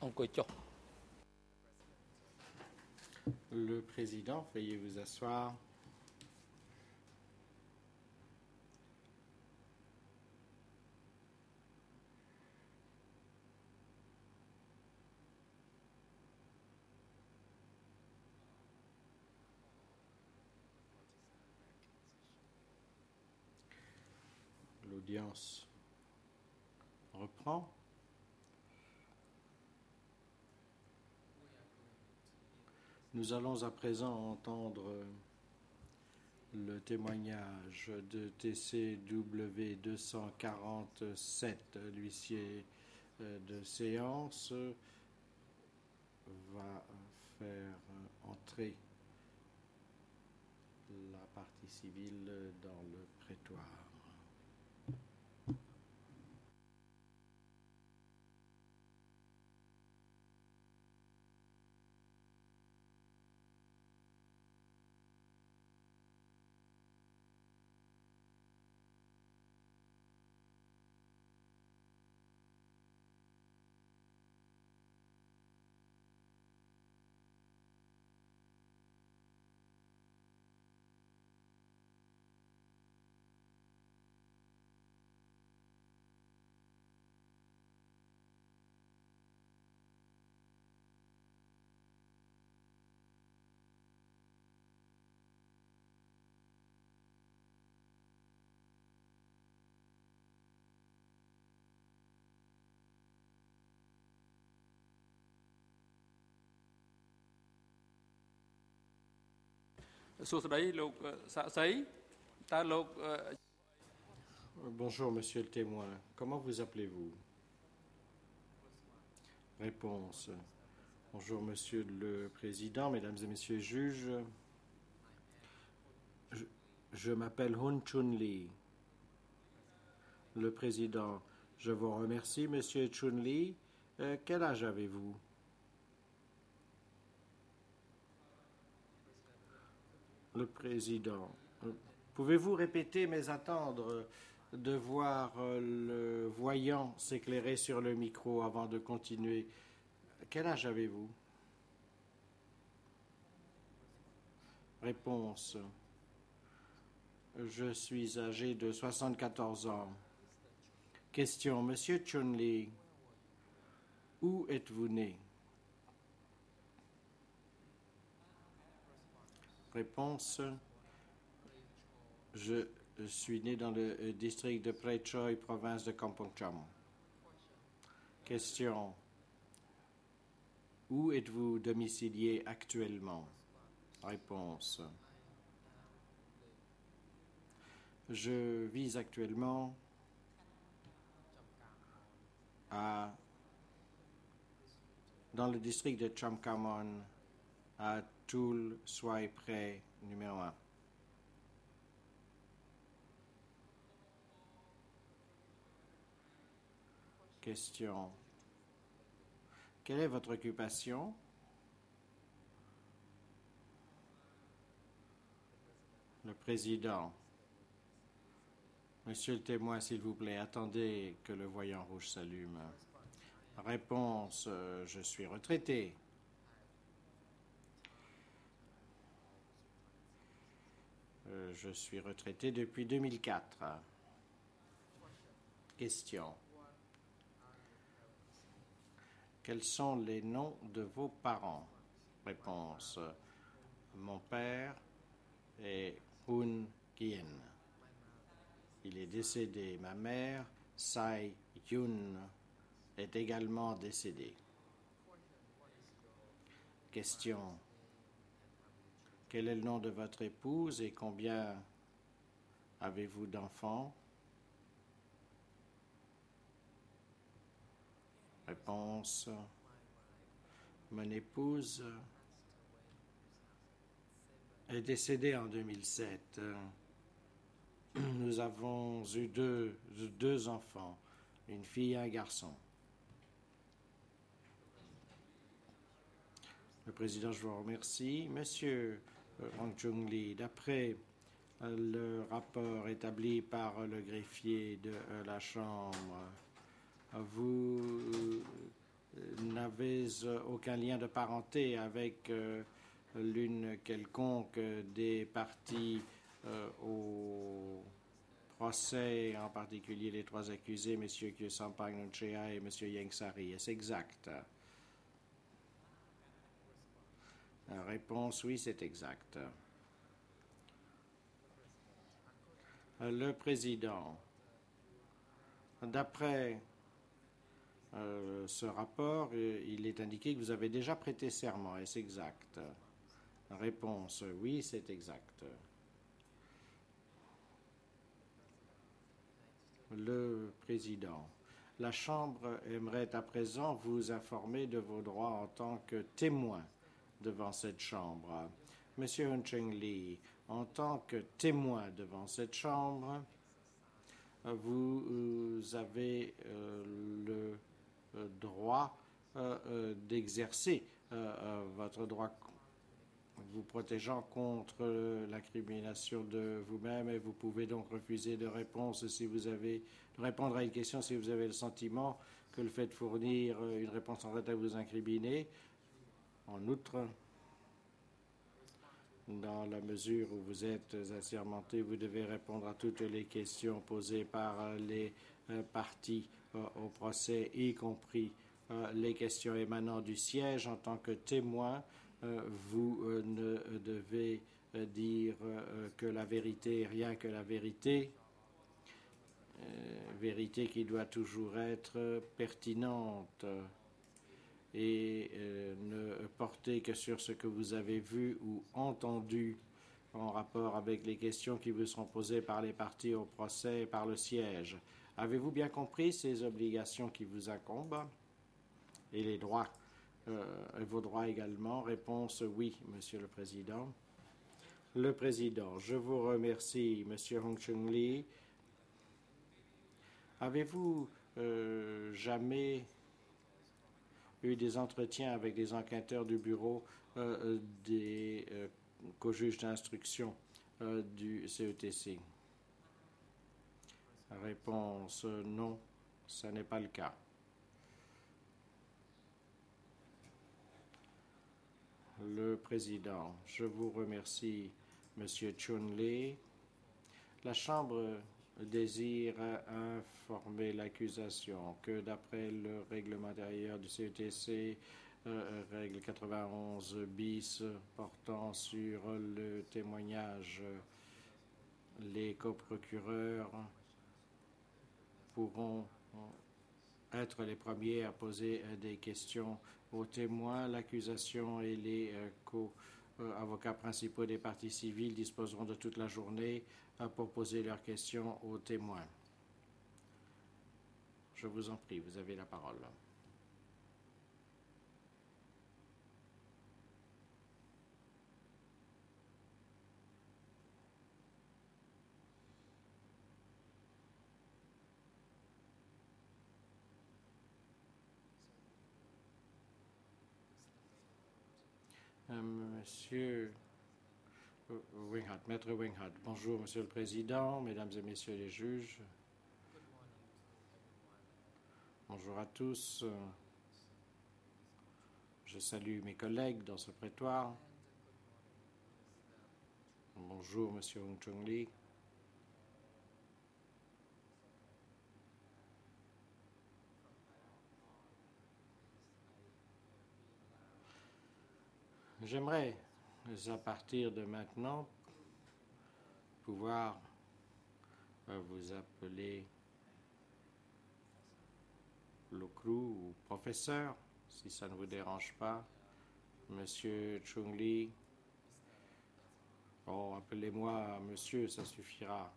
អង្គុយចុះ Le président, veuillez vous asseoir. L'audience reprend. Nous allons à présent entendre le témoignage de TCW 247. L'huissier de séance va faire entrer la partie civile dans le prétoire. Bonjour, monsieur le témoin. Comment vous appelez-vous? Réponse. Bonjour, monsieur le président, mesdames et messieurs les juges. Je m'appelle Hun Chun Lee. Le président. Je vous remercie, monsieur Chun Lee. Quel âge avez-vous? Le président. Pouvez-vous répéter, mais attendre de voir le voyant s'éclairer sur le micro avant de continuer? Quel âge avez-vous? Réponse. Je suis âgé de 74 ans. Question. Monsieur Chun Lee, où êtes-vous né? Réponse. Je suis né dans le district de Prey Choi, province de Kampong Cham. Question. Où êtes-vous domicilié actuellement? Réponse. Je vis actuellement dans le district de Chamkamon, à Toul Swai Prey, numéro 1. Question. Quelle est votre occupation? Le président. Monsieur le témoin, s'il vous plaît, attendez que le voyant rouge s'allume. Réponse. Je suis retraité. Je suis retraité depuis 2004. Question. Quels sont les noms de vos parents? Réponse. Mon père est Hun Kien. Il est décédé. Ma mère, Sai Yun, est également décédée. Question. Quel est le nom de votre épouse et combien avez-vous d'enfants? Réponse. Mon épouse est décédée en 2007. Nous avons eu deux enfants, une fille et un garçon. Le président, je vous remercie. Monsieur Hong Chung Lee, d'après le rapport établi par le greffier de la Chambre, vous n'avez aucun lien de parenté avec l'une quelconque des parties au procès, en particulier les trois accusés, M. Kyosampang Nunchea et M. Yengsari. Est-ce exact? Réponse, oui, c'est exact. Le président, d'après ce rapport, il est indiqué que vous avez déjà prêté serment. Est-ce exact? Réponse, oui, c'est exact. Le président, la Chambre aimerait à présent vous informer de vos droits en tant que témoin devant cette Chambre. Monsieur Hun Cheng Lee, en tant que témoin devant cette Chambre, vous avez le droit d'exercer votre droit vous protégeant contre l'incrimination de vous-même et vous pouvez donc refuser de répondre à une question si vous avez le sentiment que le fait de fournir une réponse en train de vous incriminer. En outre, dans la mesure où vous êtes assermenté, vous devez répondre à toutes les questions posées par les parties au procès, y compris les questions émanant du siège. En tant que témoin, vous ne devez dire que la vérité, rien que la vérité, vérité qui doit toujours être pertinente et ne porter que sur ce que vous avez vu ou entendu en rapport avec les questions qui vous seront posées par les parties au procès et par le siège. Avez-vous bien compris ces obligations qui vous incombent et les droits et vos droits également? Réponse oui, Monsieur le Président. Le Président, je vous remercie, Monsieur Hong Chung Lee. Avez-vous jamais eu des entretiens avec des enquêteurs du bureau des co-juges d'instruction du CETC? Réponse non, ce n'est pas le cas. Le Président, je vous remercie, Monsieur Chun Lee. La Chambre désire informer l'accusation que d'après le règlement intérieur du CETC, règle 91 bis portant sur le témoignage, les coprocureurs pourront être les premiers à poser des questions aux témoins. L'accusation et les avocats principaux des parties civiles disposeront de toute la journée pour poser leurs questions aux témoins. Je vous en prie, vous avez la parole. Monsieur Winghat, Maître Winghat, bonjour Monsieur le Président, Mesdames et Messieurs les juges. Bonjour à tous. Je salue mes collègues dans ce prétoire. Bonjour Monsieur Hong Chung Lee. J'aimerais, à partir de maintenant, pouvoir vous appeler Lokru ou professeur, si ça ne vous dérange pas. Monsieur Chung Lee, oh, appelez-moi monsieur, ça suffira.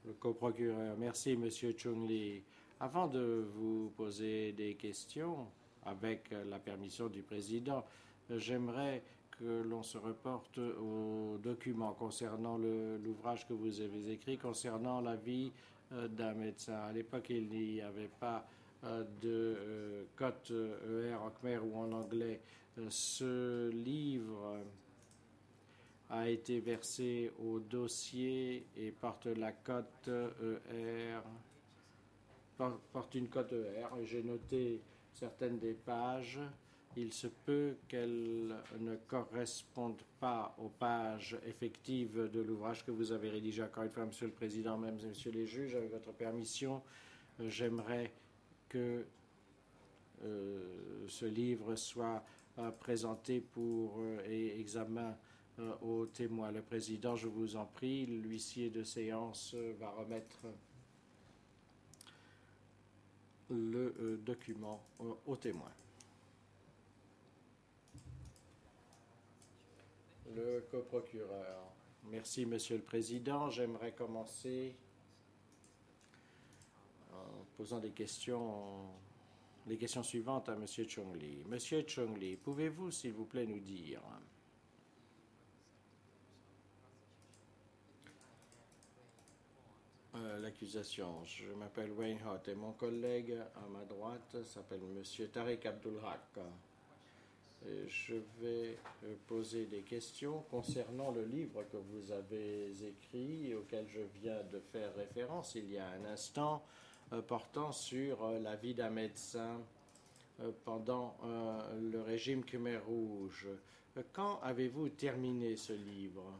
Le coprocureur, merci Monsieur Chung Lee. Avant de vous poser des questions, avec la permission du président, j'aimerais que l'on se reporte aux documents concernant l'ouvrage que vous avez écrit concernant la vie d'un médecin. À l'époque, il n'y avait pas de cote ER en khmer ou en anglais. Ce livre a été versé au dossier et porte la cote ER porte une cote ER. J'ai noté certaines des pages. Il se peut qu'elles ne correspondent pas aux pages effectives de l'ouvrage que vous avez rédigé. Encore une fois, Monsieur le Président, Mesdames et Messieurs les juges, avec votre permission, j'aimerais que ce livre soit présenté pour examen aux témoins. Le Président, je vous en prie, l'huissier de séance va remettre le document aux témoins. Le coprocureur. Merci, Monsieur le Président. J'aimerais commencer en posant les questions suivantes à Monsieur Chung-Lee. Monsieur Chung-Lee, pouvez-vous, s'il vous plaît, nous dire l'accusation? Je m'appelle Wayne Hott et mon collègue à ma droite s'appelle Monsieur Tariq Abdul-Haq. Je vais poser des questions concernant le livre que vous avez écrit et auquel je viens de faire référence il y a un instant, portant sur la vie d'un médecin pendant le régime Khmer Rouge. Quand avez-vous terminé ce livre?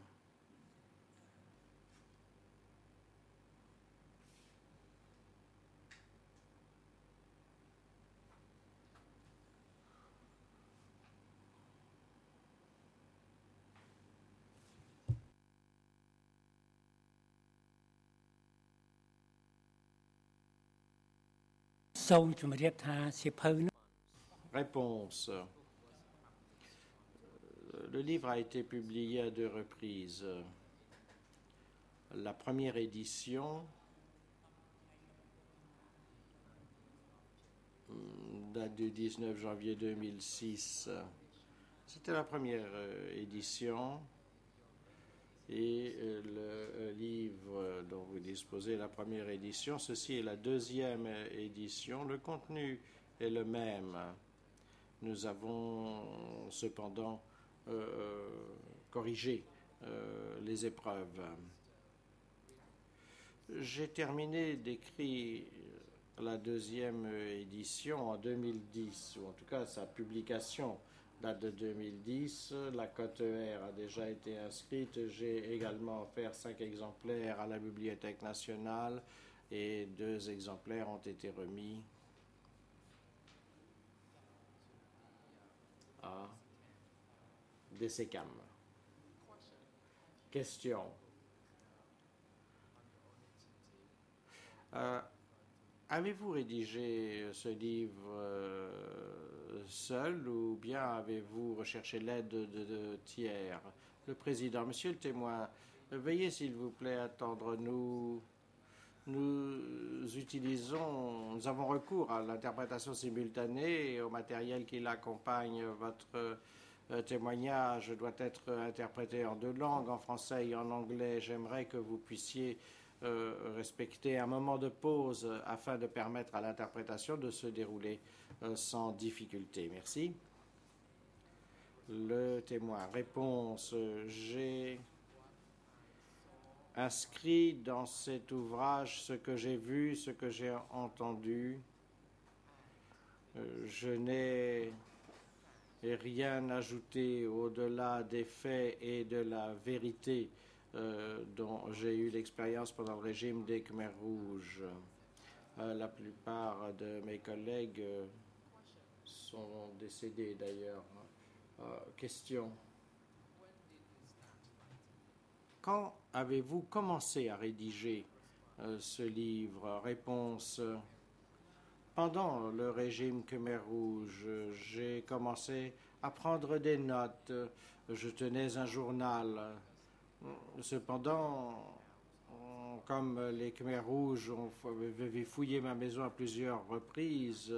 Réponse. Le livre a été publié à 2 reprises. La première édition date du 19 janvier 2006. C'était la première édition. Et le livre dont vous disposez, la première édition, ceci est la deuxième édition. Le contenu est le même. Nous avons cependant corrigé les épreuves. J'ai terminé d'écrire la deuxième édition en 2010, ou en tout cas sa publication date de 2010. La cote ER a déjà été inscrite. J'ai également offert 5 exemplaires à la Bibliothèque nationale et 2 exemplaires ont été remis à DCCAM. Question. Avez-vous rédigé ce livre seul ou bien avez-vous recherché l'aide de tiers? Le Président, Monsieur le témoin, veuillez s'il vous plaît attendre. Nous avons recours à l'interprétation simultanée et au matériel qui l'accompagne. Votre témoignage doit être interprété en 2 langues, en français et en anglais. J'aimerais que vous puissiez respecter un moment de pause afin de permettre à l'interprétation de se dérouler sans difficulté. Merci. Le témoin. Réponse. J'ai inscrit dans cet ouvrage ce que j'ai vu, ce que j'ai entendu. Je n'ai rien ajouté au-delà des faits et de la vérité dont j'ai eu l'expérience pendant le régime des Khmers rouges. La plupart de mes collègues sont décédés d'ailleurs. Question. Quand avez-vous commencé à rédiger ce livre? Réponse. Pendant le régime Khmer Rouge, j'ai commencé à prendre des notes. Je tenais un journal. Cependant, comme les Khmers Rouges avaient fouillé ma maison à plusieurs reprises,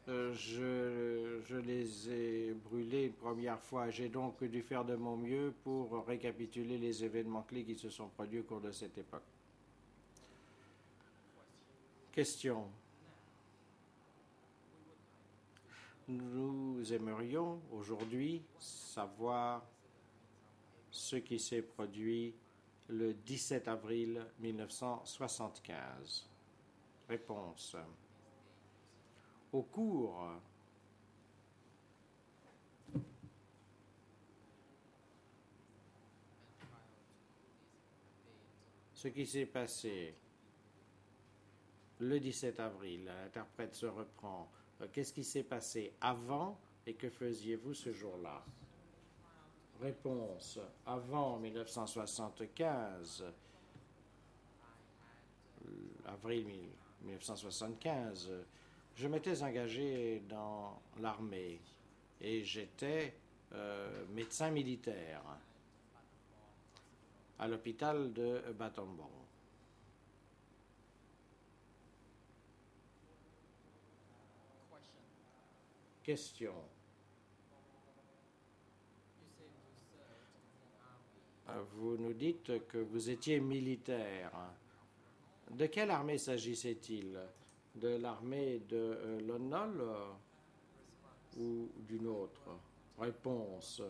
je les ai brûlés une première fois. J'ai donc dû faire de mon mieux pour récapituler les événements clés qui se sont produits au cours de cette époque. Question. Nous aimerions aujourd'hui savoir ce qui s'est produit le 17 avril 1975. Réponse. Au cours ce qui s'est passé le 17 avril, l'interprète se reprend. Qu'est-ce qui s'est passé avant et que faisiez-vous ce jour-là? Réponse. Avant 1975, avril 1975, je m'étais engagé dans l'armée et j'étais médecin militaire à l'hôpital de Battambang. Question. Vous nous dites que vous étiez militaire. De quelle armée s'agissait-il? De l'armée de Lon ou d'une autre? Réponse.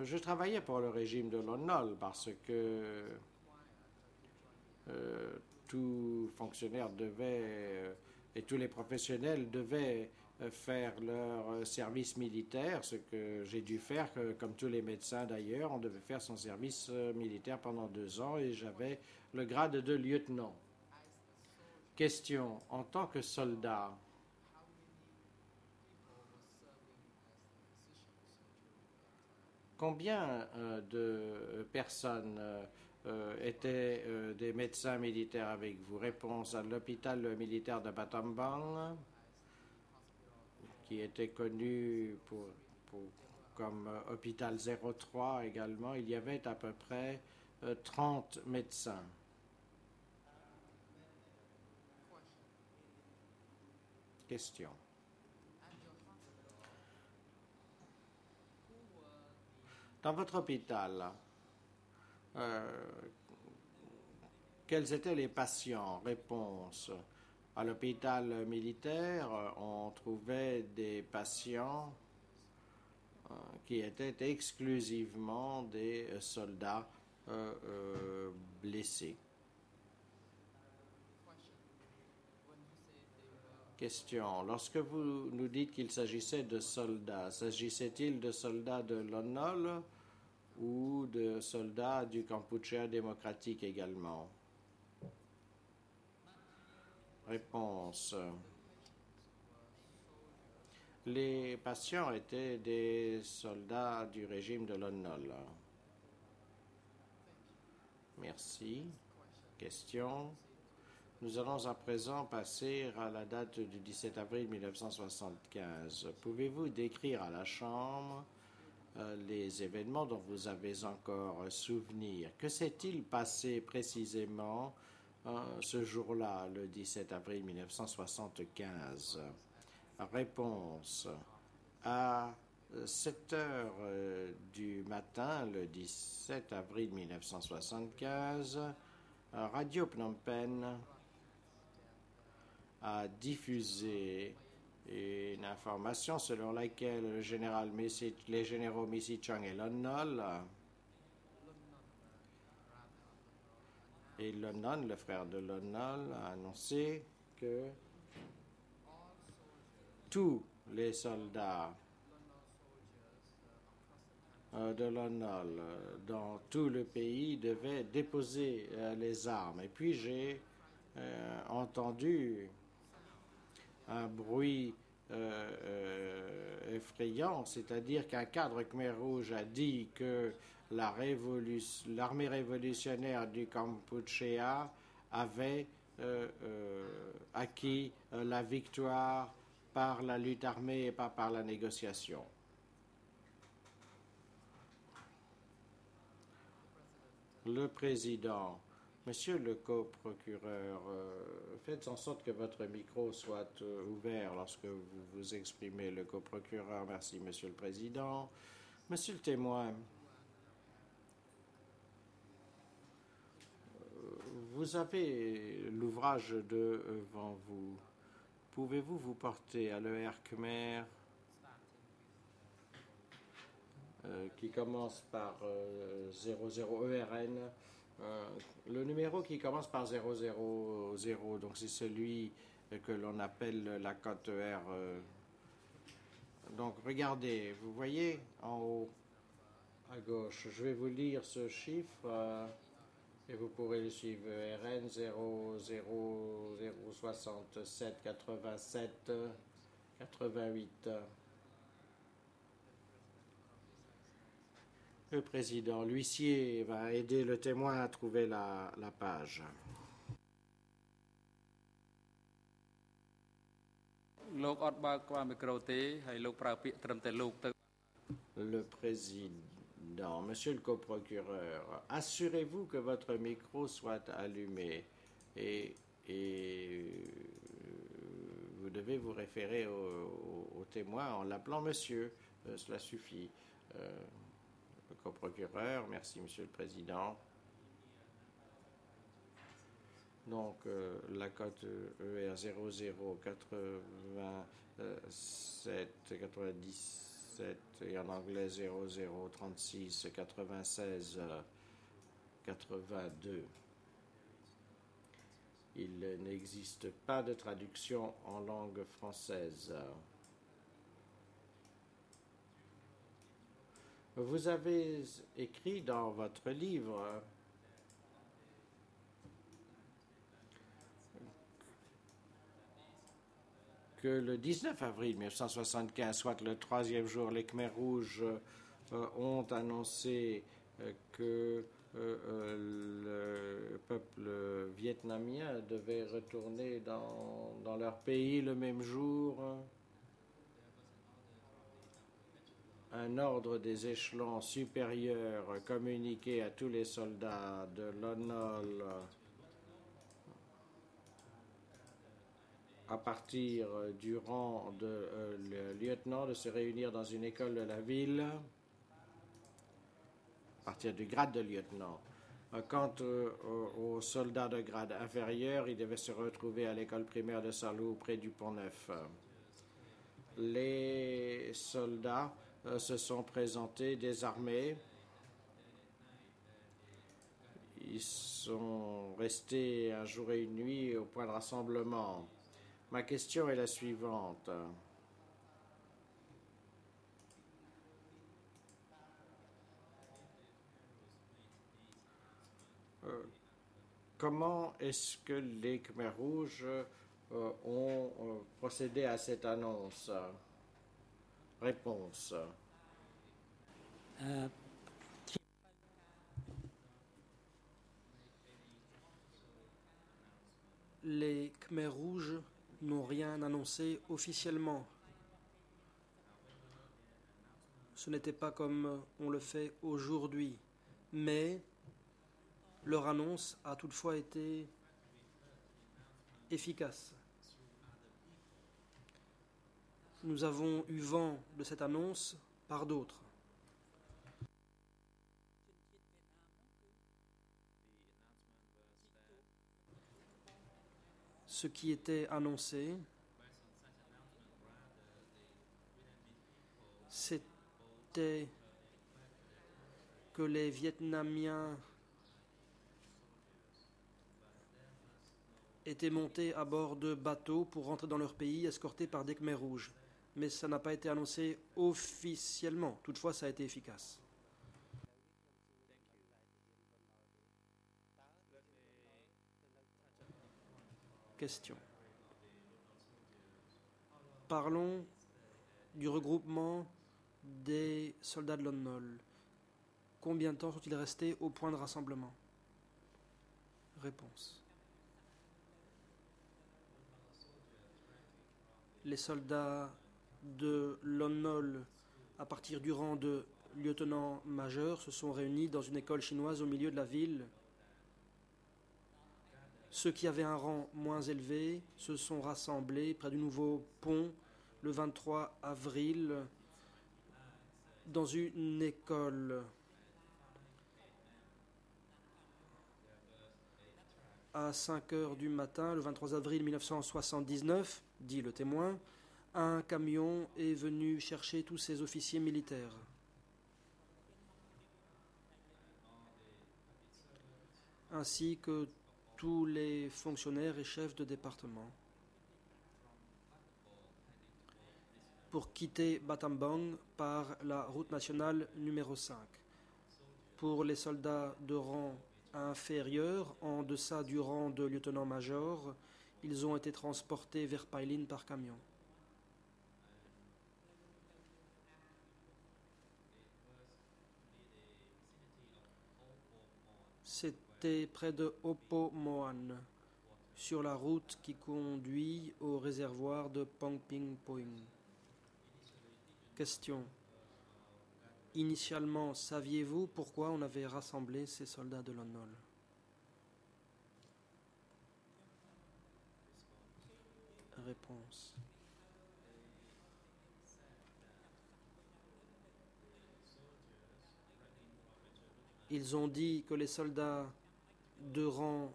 Je travaillais pour le régime de Lon parce que tout fonctionnaire devait et tous les professionnels devaient faire leur service militaire, ce que j'ai dû faire, comme tous les médecins d'ailleurs, on devait faire son service militaire pendant 2 ans et j'avais le grade de lieutenant. Question. En tant que soldat, combien de personnes étaient des médecins militaires avec vous? Réponse. À l'hôpital militaire de Battambang, qui était connu comme hôpital 03 également, il y avait à peu près 30 médecins. Question. Dans votre hôpital, quels étaient les patients? Réponse. À l'hôpital militaire, on trouvait des patients qui étaient exclusivement des soldats blessés. Question. Lorsque vous nous dites qu'il s'agissait de soldats, s'agissait-il de soldats de l'ONOL ou de soldats du Kampuchea démocratique également? Réponse. Les patients étaient des soldats du régime de l'ONOL. Merci. Question. Nous allons à présent passer à la date du 17 avril 1975. Pouvez-vous décrire à la Chambre les événements dont vous avez encore souvenir? Que s'est-il passé précisément ce jour-là, le 17 avril 1975? Réponse. À 7 heures du matin, le 17 avril 1975, Radio Phnom Penh a diffusé une information selon laquelle les généraux Missy Chung et Lon Nol et Lon Non, le frère de Lon Nol, a annoncé que tous les soldats de Lon Nol dans tout le pays devaient déposer les armes. Et puis j'ai entendu un bruit effrayant, c'est-à-dire qu'un cadre Khmer Rouge a dit que l'armée révolutionnaire du Kampuchea avait acquis la victoire par la lutte armée et pas par la négociation. Le président. Monsieur le coprocureur, faites en sorte que votre micro soit ouvert lorsque vous vous exprimez. Le coprocureur, merci, Monsieur le Président. Monsieur le témoin, vous avez l'ouvrage devant vous. Pouvez-vous vous porter à l'ER Khmer qui commence par 00 ERN Le numéro qui commence par 000, donc c'est celui que l'on appelle la cote R. Donc regardez, vous voyez en haut à gauche, je vais vous lire ce chiffre et vous pourrez le suivre. RN 00067 87 88. Le président, l'huissier va aider le témoin à trouver la page. Le président, monsieur le coprocureur, assurez-vous que votre micro soit allumé et vous devez vous référer au témoin en l'appelant monsieur. Cela suffit. Le coprocureur, merci monsieur le président. Donc, la cote ER 0087 97 et en anglais 0036 96 82. Il n'existe pas de traduction en langue française. Vous avez écrit dans votre livre que le 19 avril 1975, soit le troisième jour, les Khmers rouges ont annoncé que le peuple vietnamien devait retourner dans leur pays le même jour. Un ordre des échelons supérieurs communiqué à tous les soldats de l'ONOL à partir du rang de lieutenant de se réunir dans une école de la ville, à partir du grade de lieutenant. Quant aux soldats de grade inférieur, ils devaient se retrouver à l'école primaire de Salou, près du Pont-Neuf. Les soldats se sont présentés désarmés. Ils sont restés un jour et une nuit au point de rassemblement. Ma question est la suivante. Comment est-ce que les Khmers rouges ont procédé à cette annonce? Réponse. Les Khmers rouges n'ont rien annoncé officiellement. Ce n'était pas comme on le fait aujourd'hui, mais leur annonce a toutefois été efficace. Nous avons eu vent de cette annonce par d'autres. Ce qui était annoncé, c'était que les Vietnamiens étaient montés à bord de bateaux pour rentrer dans leur pays, escortés par des Khmers rouges. Mais ça n'a pas été annoncé officiellement. Toutefois, ça a été efficace. Question. Parlons du regroupement des soldats de l'ONOL. Combien de temps sont-ils restés au point de rassemblement? Réponse. Les soldats de l'ONOL, à partir du rang de lieutenant-major, se sont réunis dans une école chinoise au milieu de la ville. Ceux qui avaient un rang moins élevé se sont rassemblés près du nouveau pont le 23 avril dans une école. À 5 heures du matin, le 23 avril 1979, dit le témoin, un camion est venu chercher tous ces officiers militaires. ainsi que tous les fonctionnaires et chefs de département, pour quitter Battambang par la route nationale numéro 5. Pour les soldats de rang inférieur, en deçà du rang de lieutenant-major, ils ont été transportés vers Pailin par camion. C'était près de Opomoan, sur la route qui conduit au réservoir de Pongpingpoing. Question. Initialement, saviez-vous pourquoi on avait rassemblé ces soldats de Lon Nol? Réponse. Ils ont dit que les soldats de rang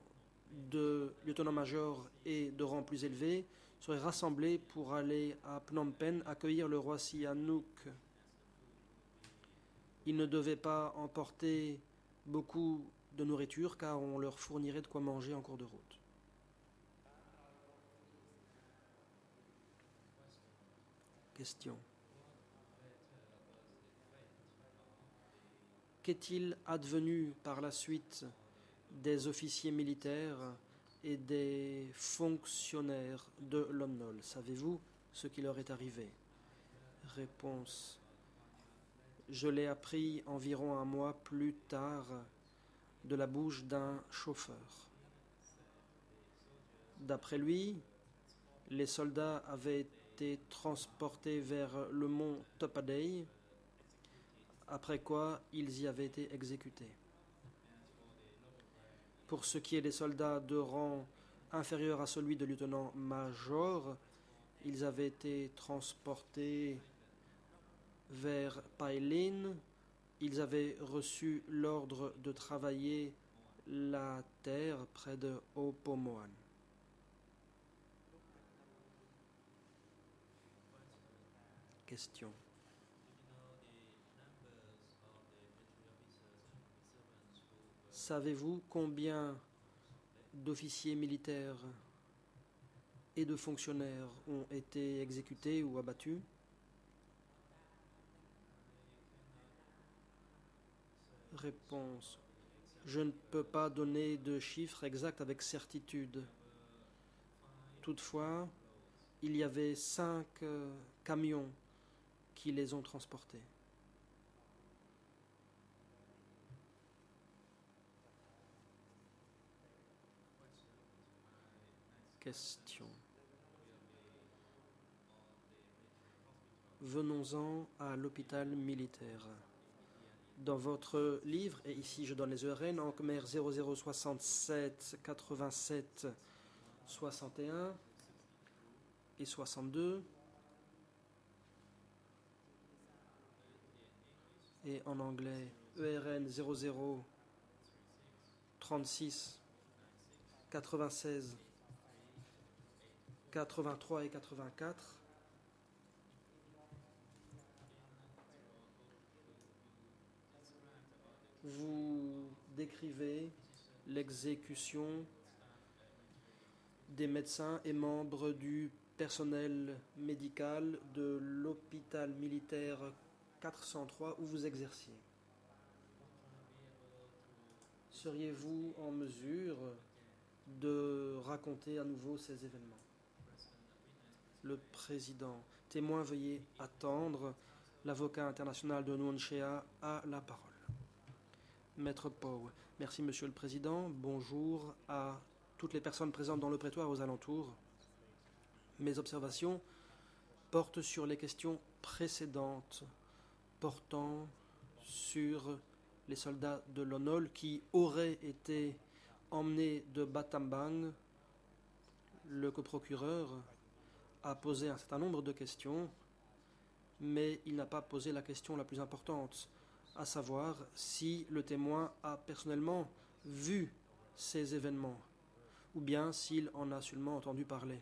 de lieutenant-major et de rang plus élevé seraient rassemblés pour aller à Phnom Penh accueillir le roi Sihanouk. Ils ne devaient pas emporter beaucoup de nourriture car on leur fournirait de quoi manger en cours de route. Question. Qu'est-il advenu par la suite des officiers militaires et des fonctionnaires de Lon Nol? Savez-vous ce qui leur est arrivé? Réponse. Je l'ai appris environ un mois plus tard de la bouche d'un chauffeur. D'après lui, les soldats avaient été transportés vers le mont Topadei, après quoi ils y avaient été exécutés. Pour ce qui est des soldats de rang inférieur à celui de lieutenant-major, ils avaient été transportés vers Pailin. Ils avaient reçu l'ordre de travailler la terre près de Opomoan. Question. Savez-vous combien d'officiers militaires et de fonctionnaires ont été exécutés ou abattus? Réponse. Je ne peux pas donner de chiffres exacts avec certitude. Toutefois, il y avait 5 camions qui les ont transportés. Question. Venons-en à l'hôpital militaire. Dans votre livre, et ici je donne les ERN, en Khmer 0067 87 61 et 62, et en anglais ERN 00 36 96 83 et 84. Vous décrivez l'exécution des médecins et membres du personnel médical de l'hôpital militaire 403 où vous exerciez. Seriez-vous en mesure de raconter à nouveau ces événements? Le président. Témoin, veuillez attendre. L'avocat international de Nuon Chea a la parole. Maître Pow. Merci, Monsieur le Président. Bonjour à toutes les personnes présentes dans le prétoire aux alentours. Mes observations portent sur les questions précédentes portant sur les soldats de Lon Nol qui auraient été emmenés de Battambang. Le coprocureur a posé un certain nombre de questions, mais il n'a pas posé la question la plus importante, à savoir si le témoin a personnellement vu ces événements, ou bien s'il en a seulement entendu parler.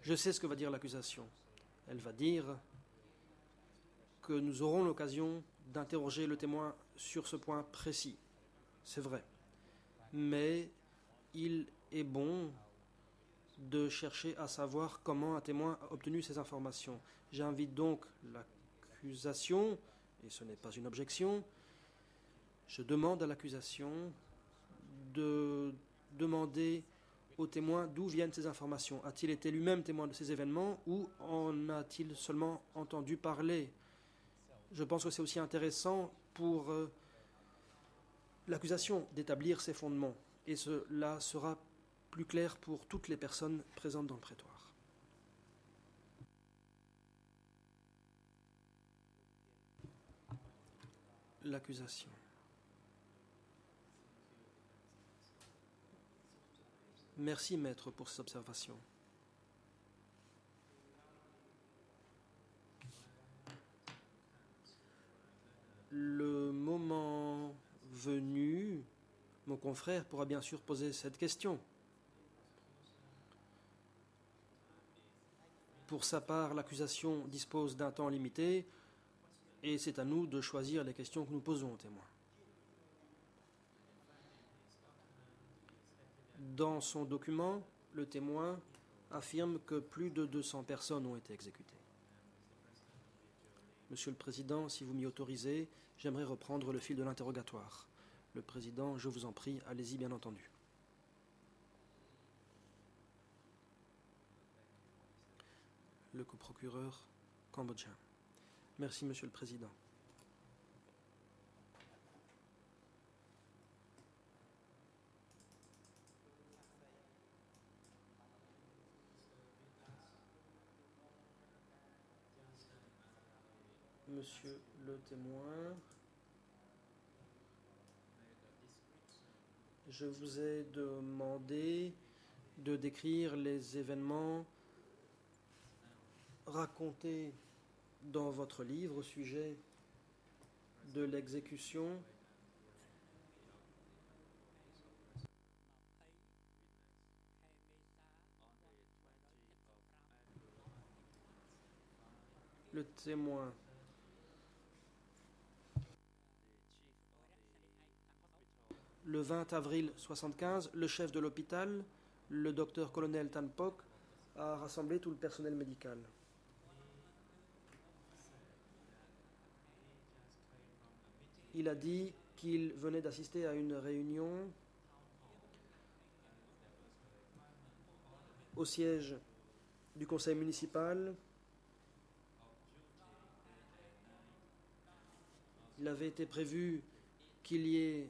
Je sais ce que va dire l'accusation. Elle va dire que nous aurons l'occasion d'interroger le témoin sur ce point précis. C'est vrai. mais il est bon de chercher à savoir comment un témoin a obtenu ces informations. J'invite donc l'accusation, et ce n'est pas une objection, je demande à l'accusation de demander au témoin d'où viennent ces informations. A-t-il été lui-même témoin de ces événements ou en a-t-il seulement entendu parler? Je pense que c'est aussi intéressant pour l'accusation d'établir ses fondements, et cela sera plus clair pour toutes les personnes présentes dans le prétoire. L'accusation. Merci, maître, pour ces observations. Le moment venu, mon confrère pourra bien sûr poser cette question. Pour sa part, l'accusation dispose d'un temps limité et c'est à nous de choisir les questions que nous posons aux témoins. Dans son document, le témoin affirme que plus de 200 personnes ont été exécutées. Monsieur le Président, si vous m'y autorisez, j'aimerais reprendre le fil de l'interrogatoire. Le Président, je vous en prie, allez-y bien entendu. Le coprocureur cambodgien. Merci, Monsieur le Président. Monsieur le témoin, je vous ai demandé de décrire les événements racontés dans votre livre au sujet de l'exécution le témoin. Le 20 avril 1975, le chef de l'hôpital, le docteur-colonel Tan Pok, a rassemblé tout le personnel médical. Il a dit qu'il venait d'assister à une réunion au siège du conseil municipal. Il avait été prévu qu'il y ait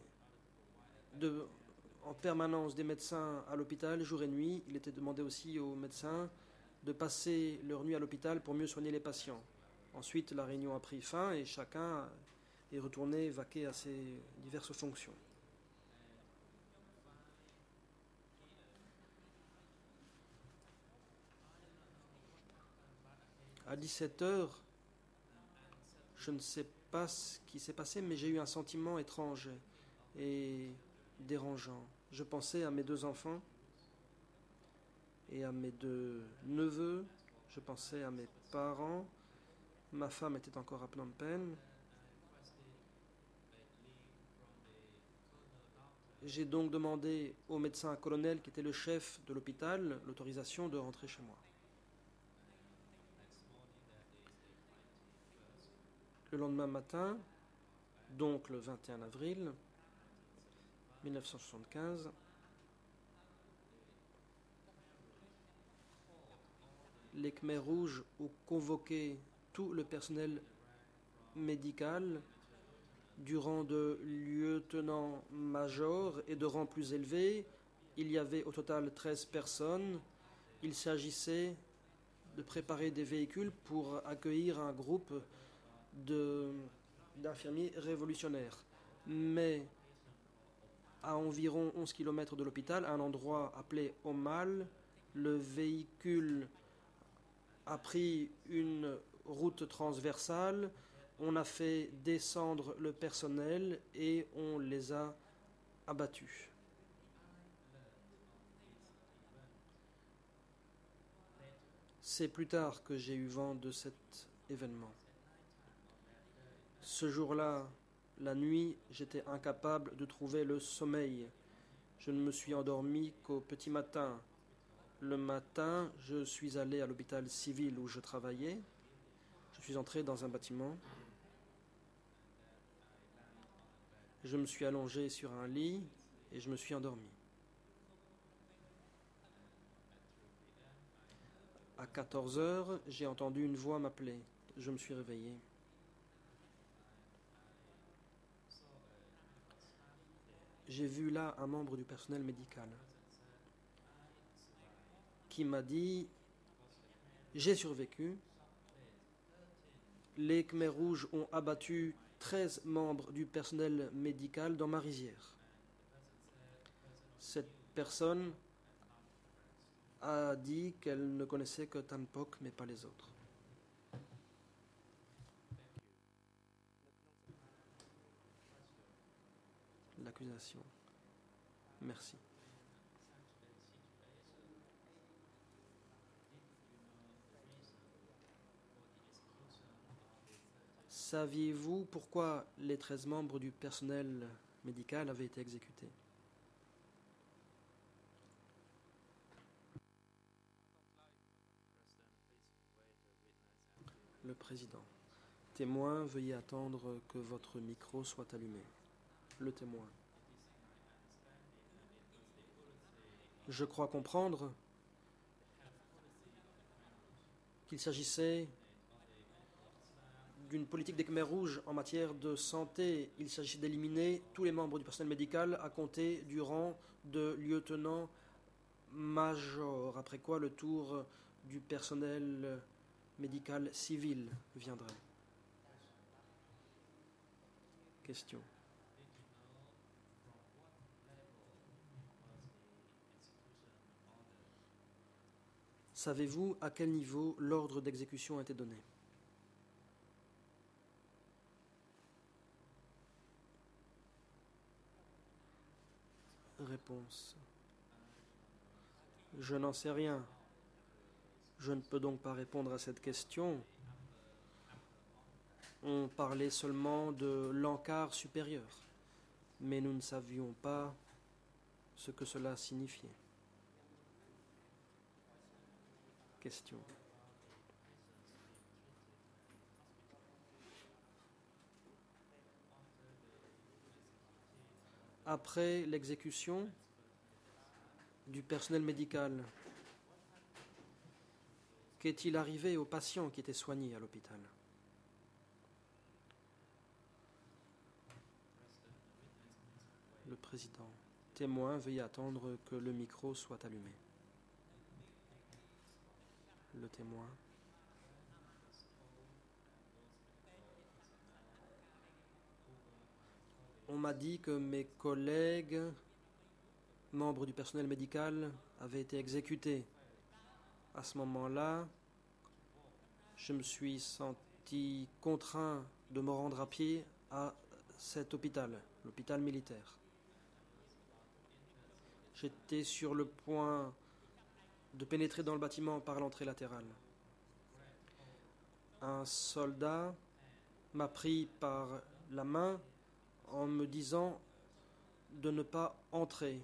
en permanence des médecins à l'hôpital, jour et nuit. Il était demandé aussi aux médecins de passer leur nuit à l'hôpital pour mieux soigner les patients. Ensuite, la réunion a pris fin et chacun est retourné vaquer à ses diverses fonctions. À 17h, je ne sais pas ce qui s'est passé, mais j'ai eu un sentiment étrange et dérangeant. Je pensais à mes 2 enfants et à mes 2 neveux. Je pensais à mes parents. Ma femme était encore à Phnom Penh. J'ai donc demandé au médecin colonel, qui était le chef de l'hôpital, l'autorisation de rentrer chez moi. Le lendemain matin, donc le 21 avril 1975, les Khmers rouges ont convoqué tout le personnel médical du rang de lieutenant-major et de rang plus élevé. Il y avait au total 13 personnes. Il s'agissait de préparer des véhicules pour accueillir un groupe d'infirmiers révolutionnaires. Mais à environ 11 km de l'hôpital, à un endroit appelé Omal, le véhicule a pris une route transversale. On a fait descendre le personnel et on les a abattus. C'est plus tard que j'ai eu vent de cet événement. Ce jour-là, la nuit, j'étais incapable de trouver le sommeil Je ne me suis endormi qu'au petit matin. Le matin, je suis allé à l'hôpital civil où je travaillais. Je suis entré dans un bâtiment. Je me suis allongé sur un lit et je me suis endormi. À 14 heures, j'ai entendu une voix m'appeler. Je me suis réveillé. J'ai vu là un membre du personnel médical qui m'a dit « J'ai survécu. Les Khmers rouges ont abattu 13 membres du personnel médical dans ma rizière. » Cette personne a dit qu'elle ne connaissait que Tan Pok, mais pas les autres. L'accusation. Merci. Saviez-vous pourquoi les 13 membres du personnel médical avaient été exécutés? Le président. Témoin, veuillez attendre que votre micro soit allumé. Le témoin. Je crois comprendre qu'il s'agissait d'une politique des Khmers rouges en matière de santé. Il s'agissait d'éliminer tous les membres du personnel médical à compter du rang de lieutenant-major, après quoi le tour du personnel médical civil viendrait. Question. Savez-vous à quel niveau l'ordre d'exécution a été donné? Réponse. Je n'en sais rien. Je ne peux donc pas répondre à cette question. On parlait seulement de l'encart supérieur, mais nous ne savions pas ce que cela signifiait. Question. Après l'exécution du personnel médical, qu'est-il arrivé aux patients qui étaient soignés à l'hôpital? Le président. Témoin, veuillez attendre que le micro soit allumé. Le témoin. On m'a dit que mes collègues, membres du personnel médical, avaient été exécutés. À ce moment-là, je me suis senti contraint de me rendre à pied à cet hôpital, l'hôpital militaire. J'étais sur le point de pénétrer dans le bâtiment par l'entrée latérale. Un soldat m'a pris par la main en me disant de ne pas entrer,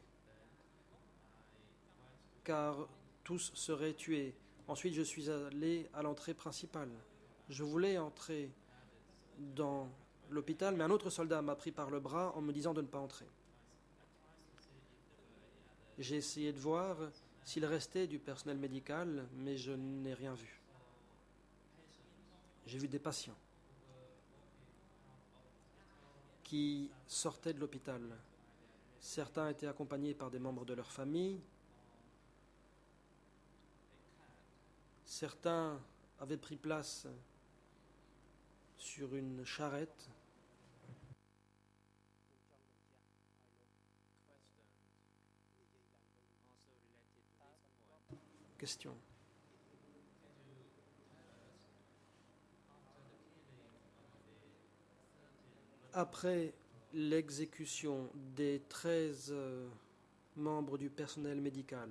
car tous seraient tués. Ensuite, je suis allé à l'entrée principale. Je voulais entrer dans l'hôpital, mais un autre soldat m'a pris par le bras en me disant de ne pas entrer. J'ai essayé de voir s'il restait du personnel médical, mais je n'ai rien vu. J'ai vu des patients qui sortaient de l'hôpital. Certains étaient accompagnés par des membres de leur famille. Certains avaient pris place sur une charrette. Question. Après l'exécution des 13 membres du personnel médical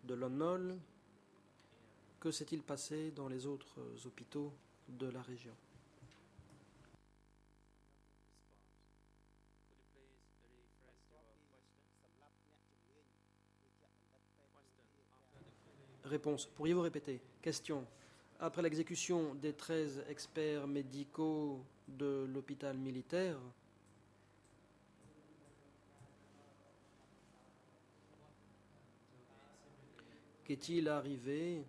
de Lon Nol, que s'est-il passé dans les autres hôpitaux de la région? Réponse. Pourriez-vous répéter? Question. Après l'exécution des 13 experts médicaux de l'hôpital militaire, qu'est-il arrivé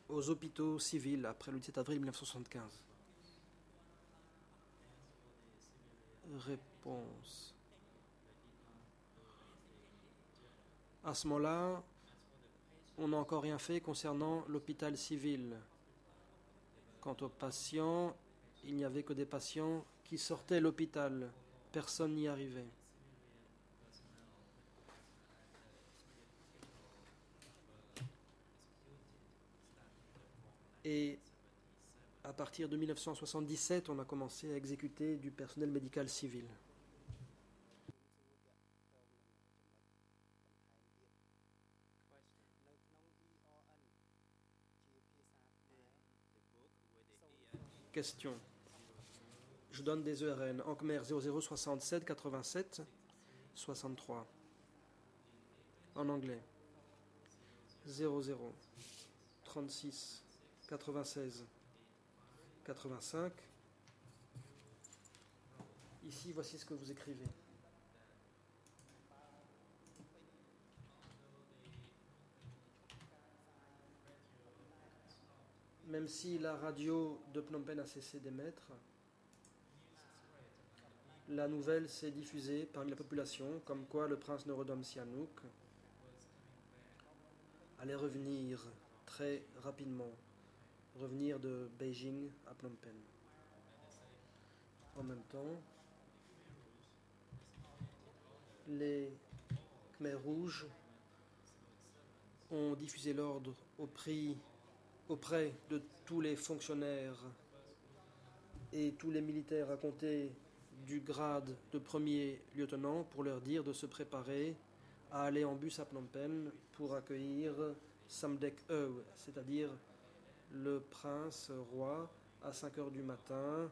aux hôpitaux civils après le 17 avril 1975? Réponse. À ce moment-là, on n'a encore rien fait concernant l'hôpital civil. Quant aux patients, il n'y avait que des patients qui sortaient de l'hôpital. Personne n'y arrivait. Et à partir de 1977, on a commencé à exécuter du personnel médical civil. Question. Je donne des ERN. En Khmer 0067 87 63. En anglais 00 36 96 85. Ici, voici ce que vous écrivez. Même si la radio de Phnom Penh a cessé d'émettre, la nouvelle s'est diffusée parmi la population comme quoi le prince Norodom Sihanouk allait revenir très rapidement, revenir de Beijing à Phnom Penh. En même temps, les Khmers rouges ont diffusé l'ordre auprès de tous les fonctionnaires et tous les militaires à compter du grade de premier lieutenant pour leur dire de se préparer à aller en bus à Phnom Penh pour accueillir Samdech Ew, c'est-à-dire le prince roi, à 5 heures du matin,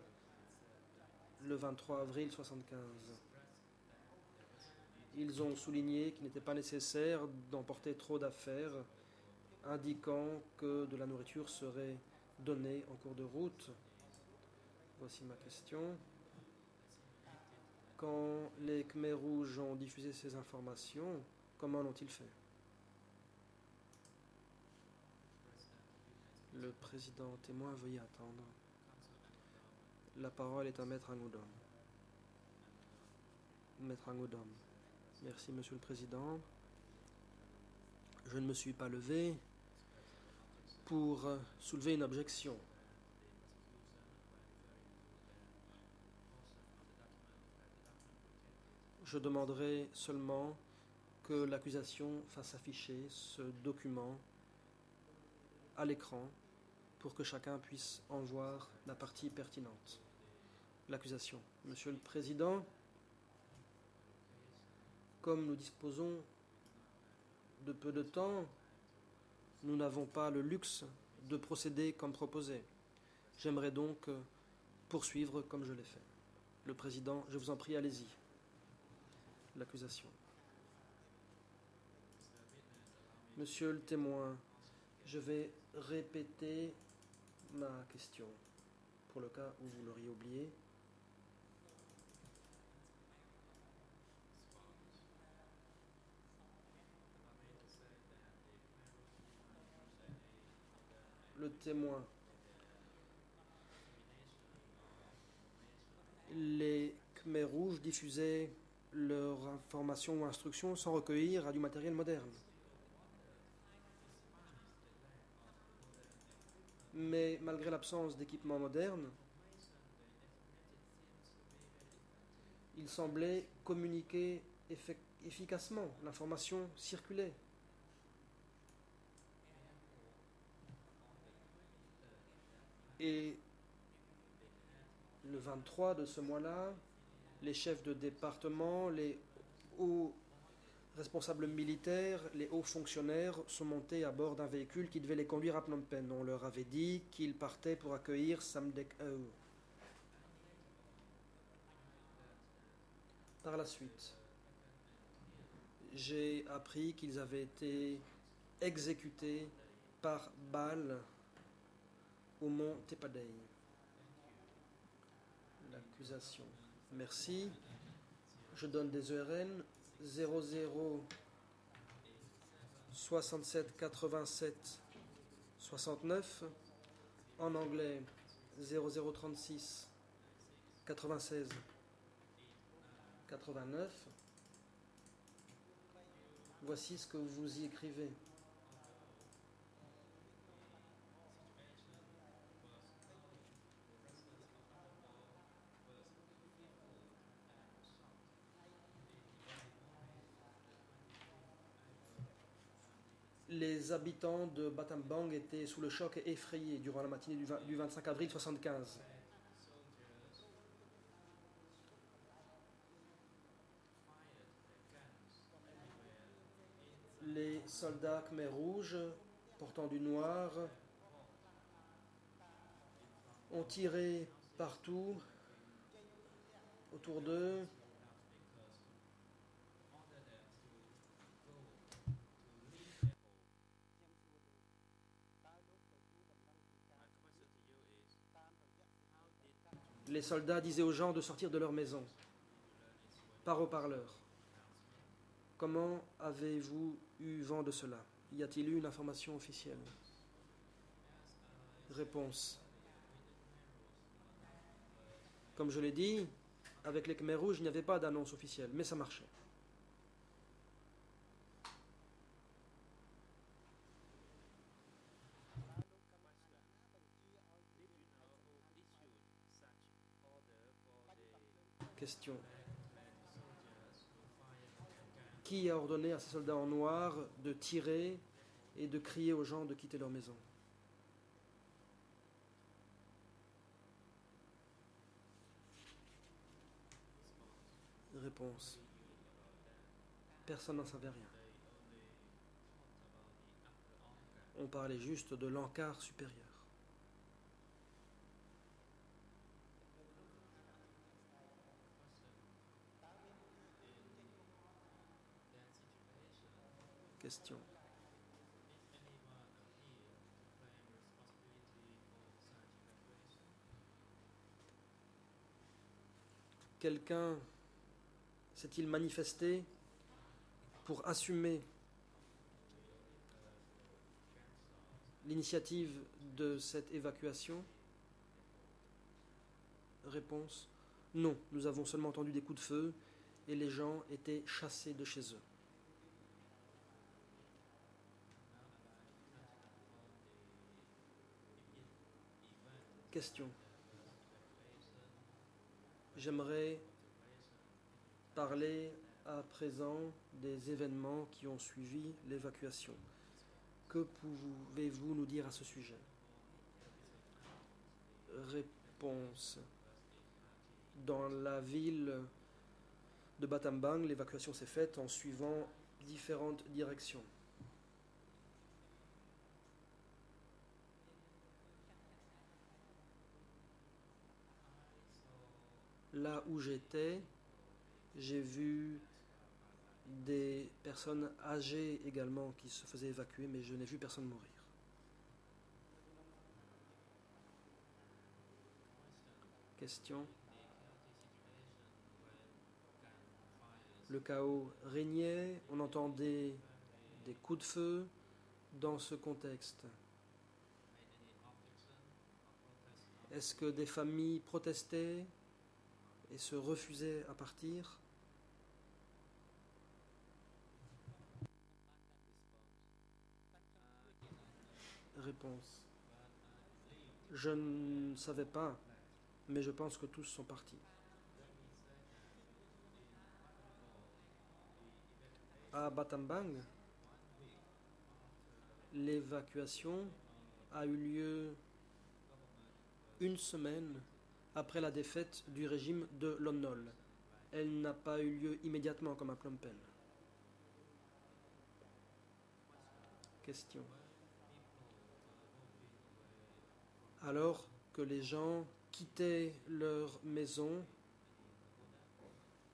le 23 avril 1975. Ils ont souligné qu'il n'était pas nécessaire d'emporter trop d'affaires, indiquant que de la nourriture serait donnée en cours de route. Voici ma question. Quand les Khmers rouges ont diffusé ces informations, comment l'ont-ils fait? Le président témoin, veuillez attendre. La parole est à Maître Angoudom. Maître Angoudom. Merci, Monsieur le Président. Je ne me suis pas levé pour soulever une objection. Je demanderai seulement que l'accusation fasse afficher ce document à l'écran pour que chacun puisse en voir la partie pertinente. L'accusation. Monsieur le Président, comme nous disposons de peu de temps, nous n'avons pas le luxe de procéder comme proposé. J'aimerais donc poursuivre comme je l'ai fait. Le Président, je vous en prie, allez-y. L'accusation. Monsieur le témoin, je vais répéter ma question pour le cas où vous l'auriez oublié. Le témoin. Les Khmers rouges diffusaient leurs informations ou instructions sans recueillir à du matériel moderne. Mais malgré l'absence d'équipement moderne, il semblait communiquer efficacement. L'information circulait. Et le 23 de ce mois-là, les chefs de département, les hauts responsables militaires, les hauts fonctionnaires sont montés à bord d'un véhicule qui devait les conduire à Phnom Penh. On leur avait dit qu'ils partaient pour accueillir Samdech Ao. Par la suite, j'ai appris qu'ils avaient été exécutés par balle au mont Tepadei. L'accusation. Merci. Je donne des ERN 00 67 87 69. En anglais 0036 96 89. Voici ce que vous y écrivez. Les habitants de Battambang étaient sous le choc et effrayés durant la matinée du 25 avril 1975. Les soldats Khmer rouges, portant du noir, ont tiré partout autour d'eux. Les soldats disaient aux gens de sortir de leur maison par haut-parleur. Comment avez-vous eu vent de cela? Y a-t-il eu une information officielle? Réponse. Comme je l'ai dit, avec les Khmer rouges, il n'y avait pas d'annonce officielle, mais ça marchait. Question. Qui a ordonné à ces soldats en noir de tirer et de crier aux gens de quitter leur maison? Réponse. Personne n'en savait rien. On parlait juste de l'encart supérieur. Question. Quelqu'un s'est-il manifesté pour assumer l'initiative de cette évacuation? Réponse. Non, nous avons seulement entendu des coups de feu et les gens étaient chassés de chez eux. Question. J'aimerais parler à présent des événements qui ont suivi l'évacuation. Que pouvez-vous nous dire à ce sujet? Réponse. Dans la ville de Battambang, l'évacuation s'est faite en suivant différentes directions. Là où j'étais, j'ai vu des personnes âgées également qui se faisaient évacuer, mais je n'ai vu personne mourir. Question. Le chaos régnait, on entendait des coups de feu dans ce contexte. Est-ce que des familles protestaient et se refusaient à partir? Réponse. Je ne savais pas, mais je pense que tous sont partis. À Battambang, l'évacuation a eu lieu une semaine après la défaite du régime de Lon Nol. Elle n'a pas eu lieu immédiatement comme à Phnom Penh. Question. Alors que les gens quittaient leur maison,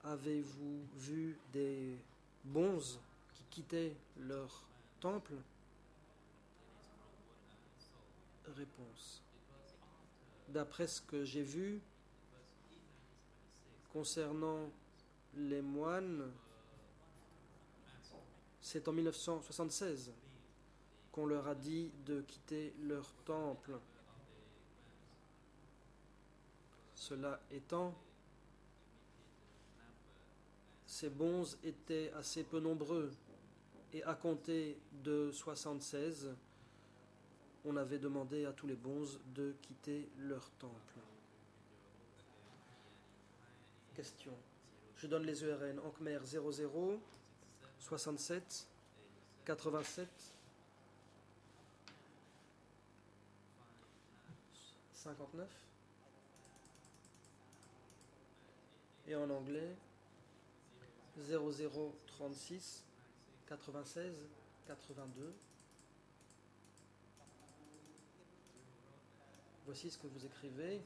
avez-vous vu des bonzes qui quittaient leur temple? Réponse. D'après ce que j'ai vu, concernant les moines, c'est en 1976 qu'on leur a dit de quitter leur temple. Cela étant, ces bonzes étaient assez peu nombreux et à compter de 1976, on avait demandé à tous les bonzes de quitter leur temple. Question. Je donne les ERN en Khmer 00 67 87 59 et en anglais 00 36 96 82. Voici ce que vous écrivez.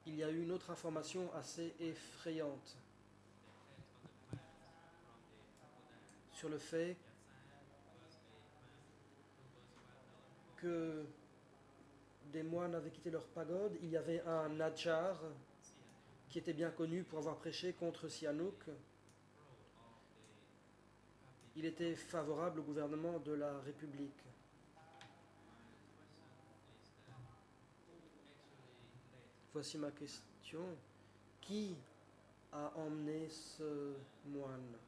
Il y a eu une autre information assez effrayante sur le fait que des moines avaient quitté leur pagode. Il y avait un Nadjar qui était bien connu pour avoir prêché contre Sihanouk. Il était favorable au gouvernement de la République. Voici ma question. Qui a emmené ce moine?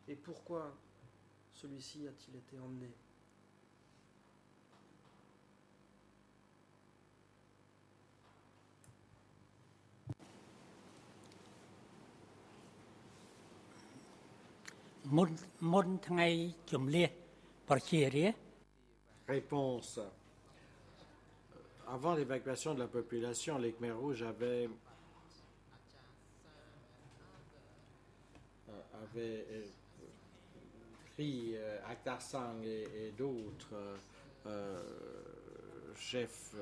Et pourquoi celui-ci a-t-il été emmené? Réponse. Avant l'évacuation de la population, les Khmers rouges avaient pris Akhtar Sang et d'autres chefs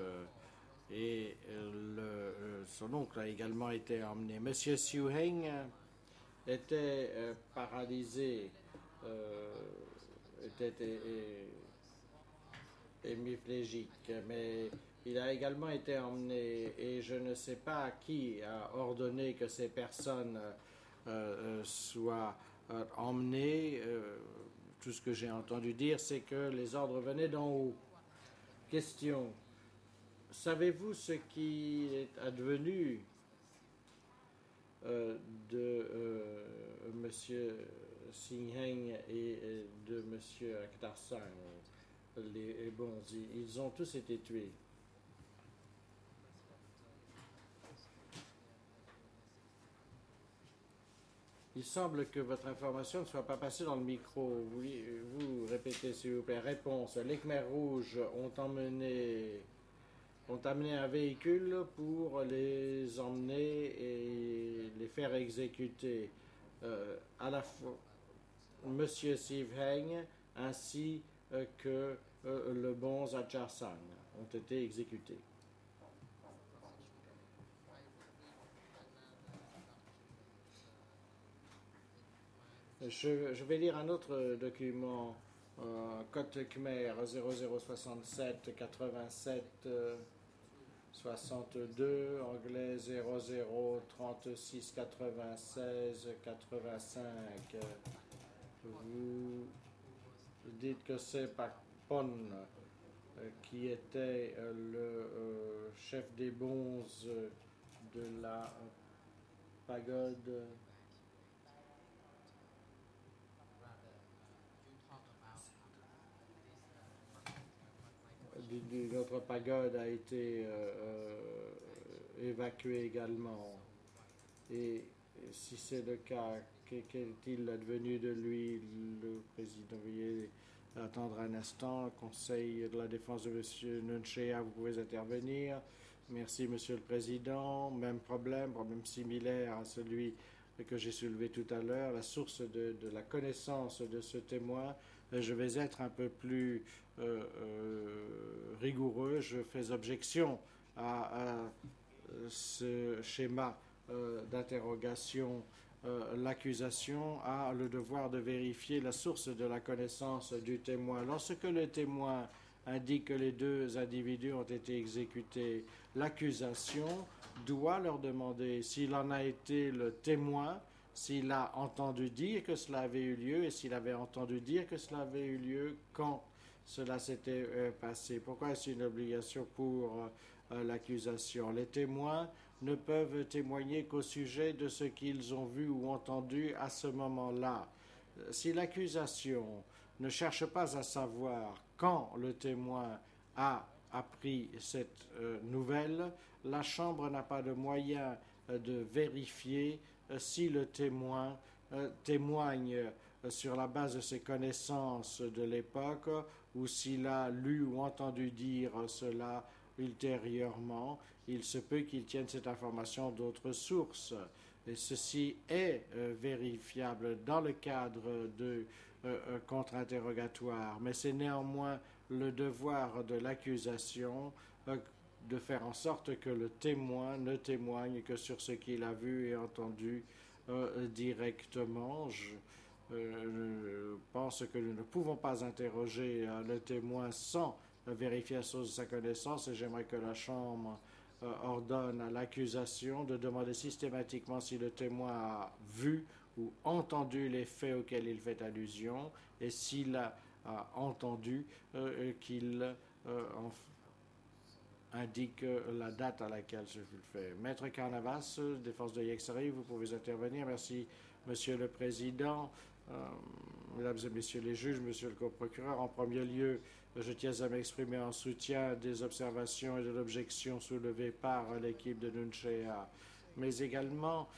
et son oncle a également été emmené. Monsieur Siu Heng était paralysé, était hémiplégique, mais il a également été emmené et je ne sais pas qui a ordonné que ces personnes soient emmenées. Tout ce que j'ai entendu dire, c'est que les ordres venaient d'en haut. Question. Savez-vous ce qui est advenu de M. Singh Heng et de M. Akhtar Sang? Les bons, ils ont tous été tués. Il semble que votre information ne soit pas passée dans le micro. Vous répétez, s'il vous plaît. Réponse. Les Khmers rouges ont amené un véhicule pour les emmener et les faire exécuter. À la fois M. Siv Heng ainsi que le bon Akhtar Sang ont été exécutés. Je vais lire un autre document, Code Khmer 0067 87 62, anglais 00 36 96 85. Vous dites que c'est Pakpon qui était le chef des bonzes de la pagode. Notre pagode a été évacuée également. Et si c'est le cas, qu'est-il advenu de lui? Le président, veuillez attendre un instant. Conseil de la défense de M. Nunchea, vous pouvez intervenir. Merci, Monsieur le Président. Même problème similaire à celui que j'ai soulevée tout à l'heure, la source de la connaissance de ce témoin, je vais être un peu plus rigoureux. Je fais objection à ce schéma d'interrogation. L'accusation a le devoir de vérifier la source de la connaissance du témoin. Lorsque le témoin indique que les deux individus ont été exécutés, l'accusation doit leur demander s'il en a été le témoin, s'il a entendu dire que cela avait eu lieu et s'il avait entendu dire que cela avait eu lieu quand cela s'était passé. Pourquoi est-ce une obligation pour l'accusation? Les témoins ne peuvent témoigner qu'au sujet de ce qu'ils ont vu ou entendu à ce moment-là. Si l'accusation ne cherche pas à savoir quand le témoin a appris cette nouvelle, la Chambre n'a pas de moyen de vérifier si le témoin témoigne sur la base de ses connaissances de l'époque ou s'il a lu ou entendu dire cela ultérieurement. Il se peut qu'il tienne cette information d'autres sources. Et ceci est vérifiable dans le cadre de contre-interrogatoire, mais c'est néanmoins le devoir de l'accusation de faire en sorte que le témoin ne témoigne que sur ce qu'il a vu et entendu directement. Je pense que nous ne pouvons pas interroger le témoin sans vérifier la source de sa connaissance et j'aimerais que la Chambre ordonne à l'accusation de demander systématiquement si le témoin a vu ou entendu les faits auxquels il fait allusion et s'il a entendu qu'il indique la date à laquelle je le fais. Maître Carnavas, des forces de Yexari, vous pouvez intervenir. Merci, Monsieur le Président. Mesdames et Messieurs les juges, Monsieur le coprocureur, en premier lieu, je tiens à m'exprimer en soutien des observations et de l'objection soulevées par l'équipe de Nunchea. Mais également,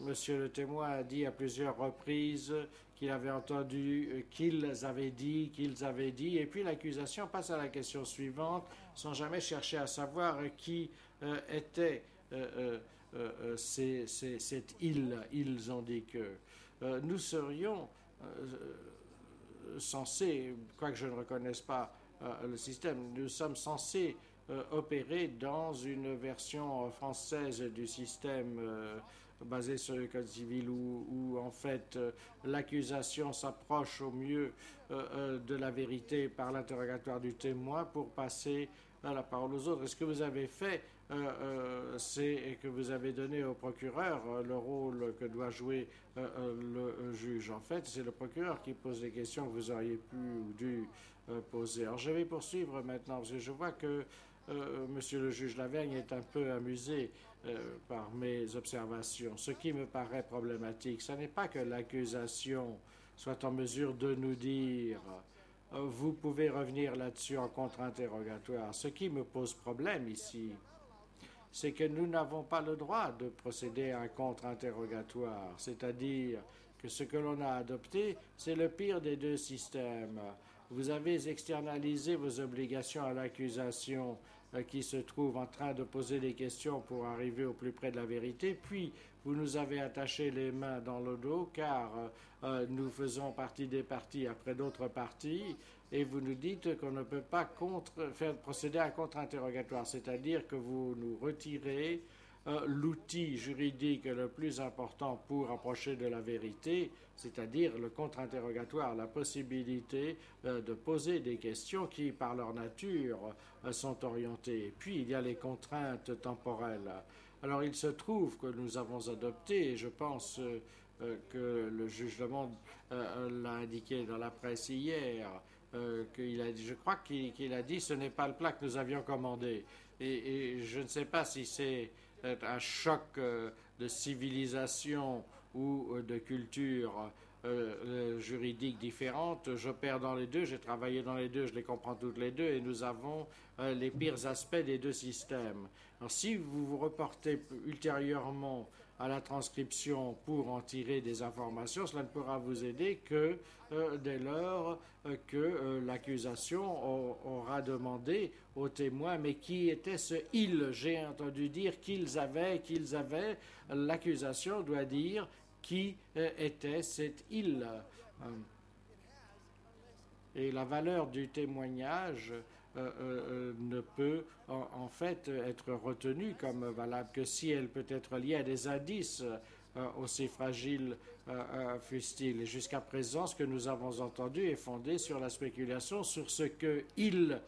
Monsieur le témoin a dit à plusieurs reprises qu'il avait entendu qu'ils avaient dit, et puis l'accusation passe à la question suivante, sans jamais chercher à savoir qui était cette île. Ils ont dit que nous serions censés, quoique je ne reconnaisse pas le système, nous sommes censés opérer dans une version française du système basé sur le Code civil où en fait l'accusation s'approche au mieux de la vérité par l'interrogatoire du témoin pour passer la parole aux autres. Et ce que vous avez fait, c'est que vous avez donné au procureur le rôle que doit jouer le juge. En fait, c'est le procureur qui pose les questions que vous auriez pu ou dû poser. Alors, je vais poursuivre maintenant, parce que je vois que Monsieur le juge Lavergne est un peu amusé par mes observations. Ce qui me paraît problématique, ce n'est pas que l'accusation soit en mesure de nous dire vous pouvez revenir là-dessus en contre-interrogatoire. Ce qui me pose problème ici, c'est que nous n'avons pas le droit de procéder à un contre-interrogatoire, c'est-à-dire que ce que l'on a adopté, c'est le pire des deux systèmes. Vous avez externalisé vos obligations à l'accusation qui se trouve en train de poser des questions pour arriver au plus près de la vérité, puis vous nous avez attaché les mains dans le dos car nous faisons partie des parties après d'autres parties et vous nous dites qu'on ne peut pas procéder à un contre-interrogatoire, c'est-à-dire que vous nous retirez l'outil juridique le plus important pour approcher de la vérité, c'est-à-dire le contre-interrogatoire, la possibilité de poser des questions qui, par leur nature, sont orientées. Et puis, il y a les contraintes temporelles. Alors, il se trouve que nous avons adopté, et je pense que le juge Lemond l'a indiqué dans la presse hier, qu'il a dit, je crois qu'il a dit, ce n'est pas le plat que nous avions commandé. Et je ne sais pas si c'est un choc de civilisation ou de culture juridique différente. J'opère dans les deux, j'ai travaillé dans les deux, je les comprends toutes les deux et nous avons les pires aspects des deux systèmes. Alors, si vous vous reportez ultérieurement à la transcription pour en tirer des informations. Cela ne pourra vous aider que dès lors que l'accusation aura demandé aux témoins mais qui était ce « il ». J'ai entendu dire qu'ils avaient. L'accusation doit dire qui était cet « il ». Et la valeur du témoignage ne peut en fait être retenue comme valable que si elle peut être liée à des indices aussi fragiles fussent-ils. Et jusqu'à présent, ce que nous avons entendu est fondé sur la spéculation, sur ce qu'ils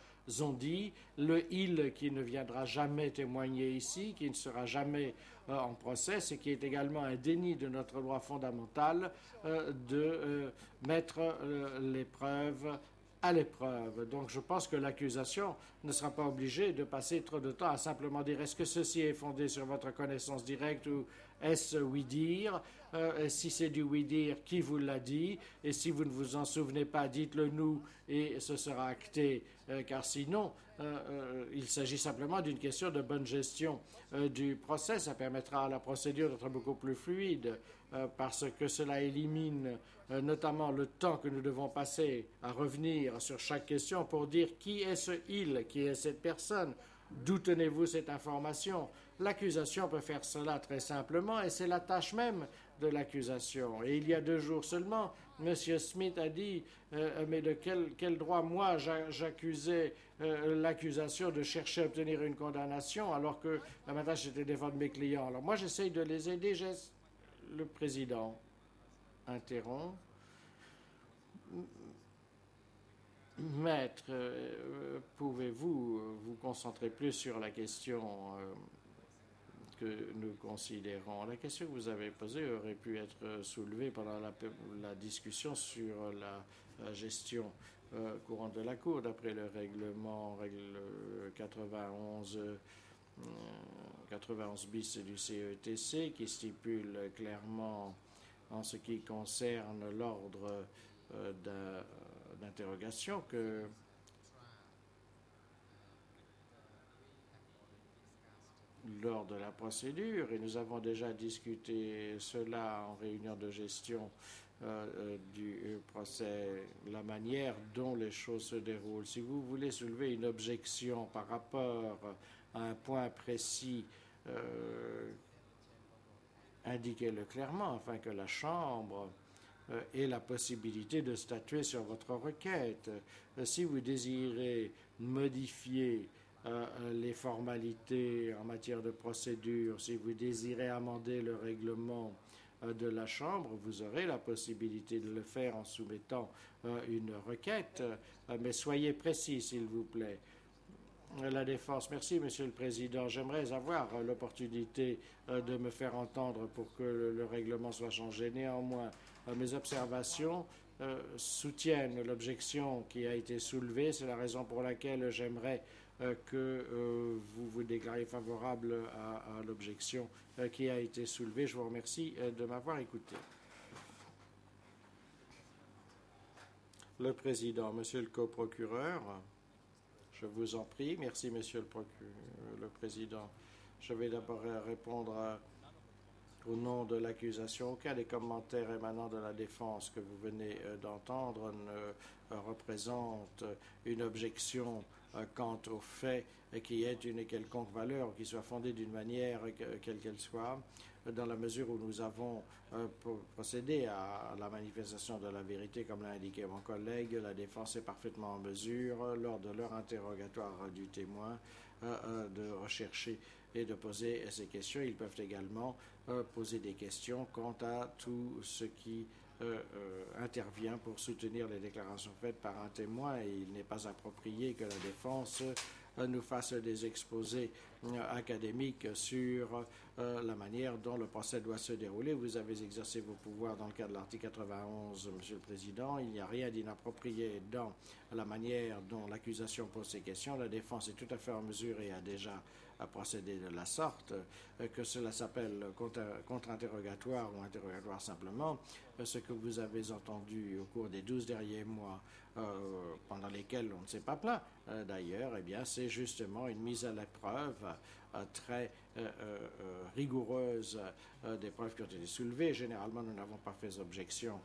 ont dit, le « il » qui ne viendra jamais témoigner ici, qui ne sera jamais en procès, et qui est également un déni de notre droit fondamental de mettre les preuves à l'épreuve. Donc, je pense que l'accusation ne sera pas obligée de passer trop de temps à simplement dire est-ce que ceci est fondé sur votre connaissance directe ou est-ce oui-dire. Si c'est du oui-dire, qui vous l'a dit? Et si vous ne vous en souvenez pas, dites-le nous et ce sera acté, car sinon, il s'agit simplement d'une question de bonne gestion du procès. Ça permettra à la procédure d'être beaucoup plus fluide parce que cela élimine notamment le temps que nous devons passer à revenir sur chaque question pour dire qui est ce « il », qui est cette personne, d'où tenez-vous cette information. L'accusation peut faire cela très simplement et c'est la tâche même de l'accusation. Et il y a 2 jours seulement, M. Smith a dit mais de quel droit moi j'accusais l'accusation de chercher à obtenir une condamnation alors que ma tâche était de défendre mes clients. Alors moi j'essaye de les aider. Le président interrompt. Maître, pouvez-vous vous concentrer plus sur la question que nous considérons? La question que vous avez posée aurait pu être soulevée pendant la discussion sur la gestion courante de la Cour, d'après le règle 91 bis du CETC, qui stipule clairement en ce qui concerne l'ordre d'interrogation que lors de la procédure, et nous avons déjà discuté cela en réunion de gestion du procès, la manière dont les choses se déroulent. Si vous voulez soulever une objection par rapport à un point précis, indiquez-le clairement afin que la Chambre ait la possibilité de statuer sur votre requête. Si vous désirez modifier les formalités en matière de procédure, si vous désirez amender le règlement de la Chambre, vous aurez la possibilité de le faire en soumettant une requête, mais soyez précis, s'il vous plaît. La Défense. Merci, Monsieur le Président. J'aimerais avoir l'opportunité de me faire entendre pour que le règlement soit changé. Néanmoins, mes observations soutiennent l'objection qui a été soulevée. C'est la raison pour laquelle j'aimerais que vous vous déclariez favorable à l'objection qui a été soulevée. Je vous remercie de m'avoir écouté. Le Président, Monsieur le coprocureur. Je vous en prie. Merci, Monsieur le Président. Je vais d'abord répondre au nom de l'accusation. Aucun des commentaires émanant de la défense que vous venez d'entendre ne représente une objection quant au fait qu'il y ait une quelconque valeur qui soit fondée d'une manière quelle qu'elle soit, dans la mesure où nous avons procédé à la manifestation de la vérité, comme l'a indiqué mon collègue. La défense est parfaitement en mesure, lors de leur interrogatoire du témoin, de rechercher et de poser ces questions. Ils peuvent également poser des questions quant à tout ce qui intervient pour soutenir les déclarations faites par un témoin, et il n'est pas approprié que la défense nous fasse des exposés académiques sur la manière dont le procès doit se dérouler. Vous avez exercé vos pouvoirs dans le cadre de l'article 91, Monsieur le Président. Il n'y a rien d'inapproprié dans la manière dont l'accusation pose ses questions. La défense est tout à fait en mesure et a déjà à procéder de la sorte, que cela s'appelle contre-interrogatoire ou interrogatoire simplement. Ce que vous avez entendu au cours des 12 derniers mois, pendant lesquels on ne s'est pas plaint d'ailleurs, eh bien, c'est justement une mise à l'épreuve très rigoureuse des preuves qui ont été soulevées. Généralement, nous n'avons pas fait objection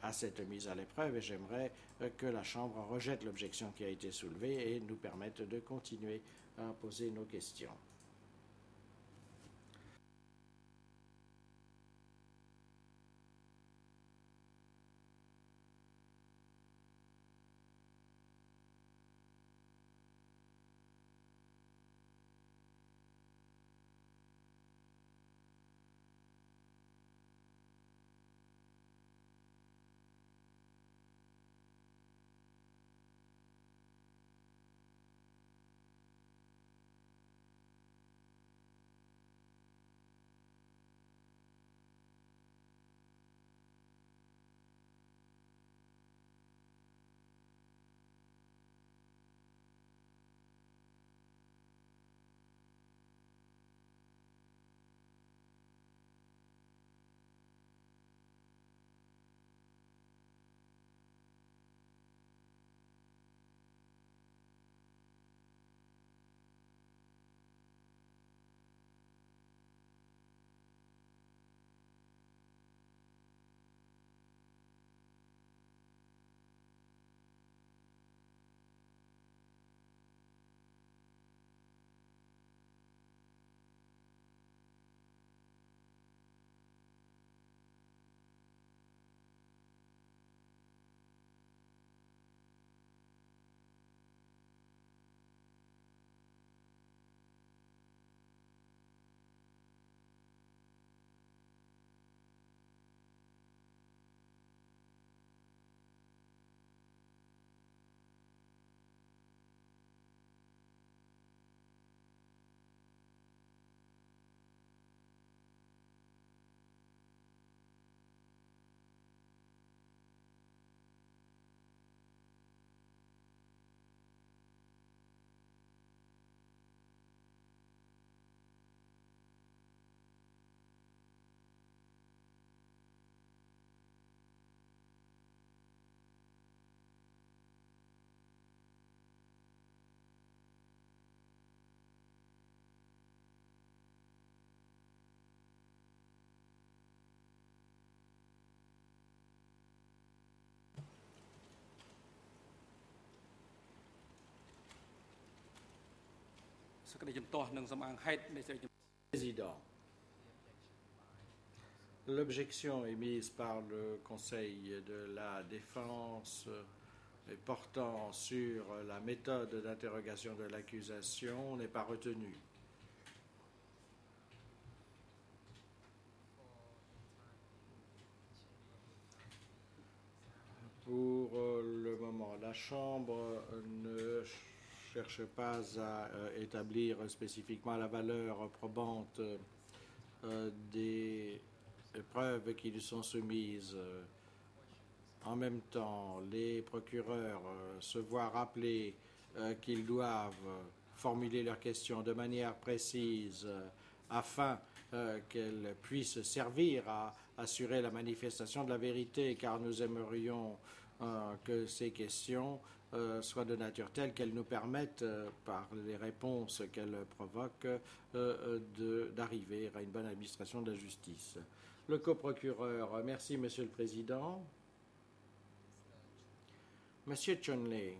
à cette mise à l'épreuve et j'aimerais que la Chambre rejette l'objection qui a été soulevée et nous permette de continuer à poser nos questions. Président, l'objection émise par le Conseil de la Défense portant sur la méthode d'interrogation de l'accusation n'est pas retenue. Pour le moment, la Chambre ne cherche pas à établir spécifiquement la valeur probante des preuves qui lui sont soumises. En même temps, les procureurs se voient rappeler qu'ils doivent formuler leurs questions de manière précise afin qu'elles puissent servir à assurer la manifestation de la vérité, car nous aimerions que ces questions soient de nature telle qu'elles nous permettent, par les réponses qu'elles provoquent, d'arriver à une bonne administration de la justice. Le coprocureur, merci Monsieur le Président. Monsieur Chunley,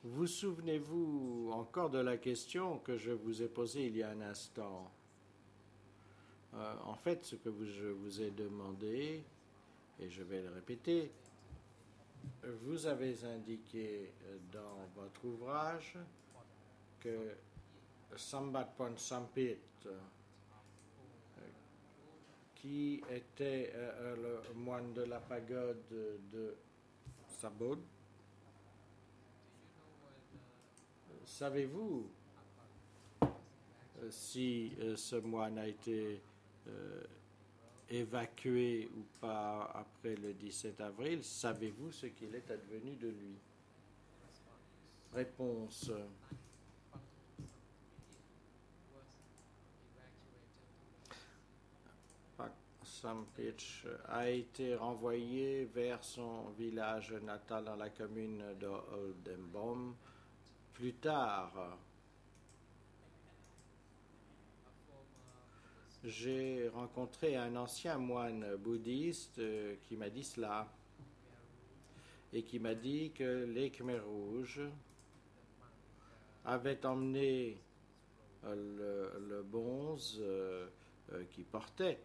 vous souvenez-vous encore de la question que je vous ai posée il y a un instant? En fait, ce que je vous ai demandé, et je vais le répéter, vous avez indiqué dans votre ouvrage que Sambat Pon Sampit, qui était le moine de la pagode de Sabod, savez-vous si ce moine a été évacué ou pas après le 17 avril? Savez-vous ce qu'il est advenu de lui? Réponse. Sampich a été renvoyé vers son village natal dans la commune de Oldenboom. Plus tard, j'ai rencontré un ancien moine bouddhiste qui m'a dit cela et qui m'a dit que les Khmers rouges avaient emmené le bonze qui portait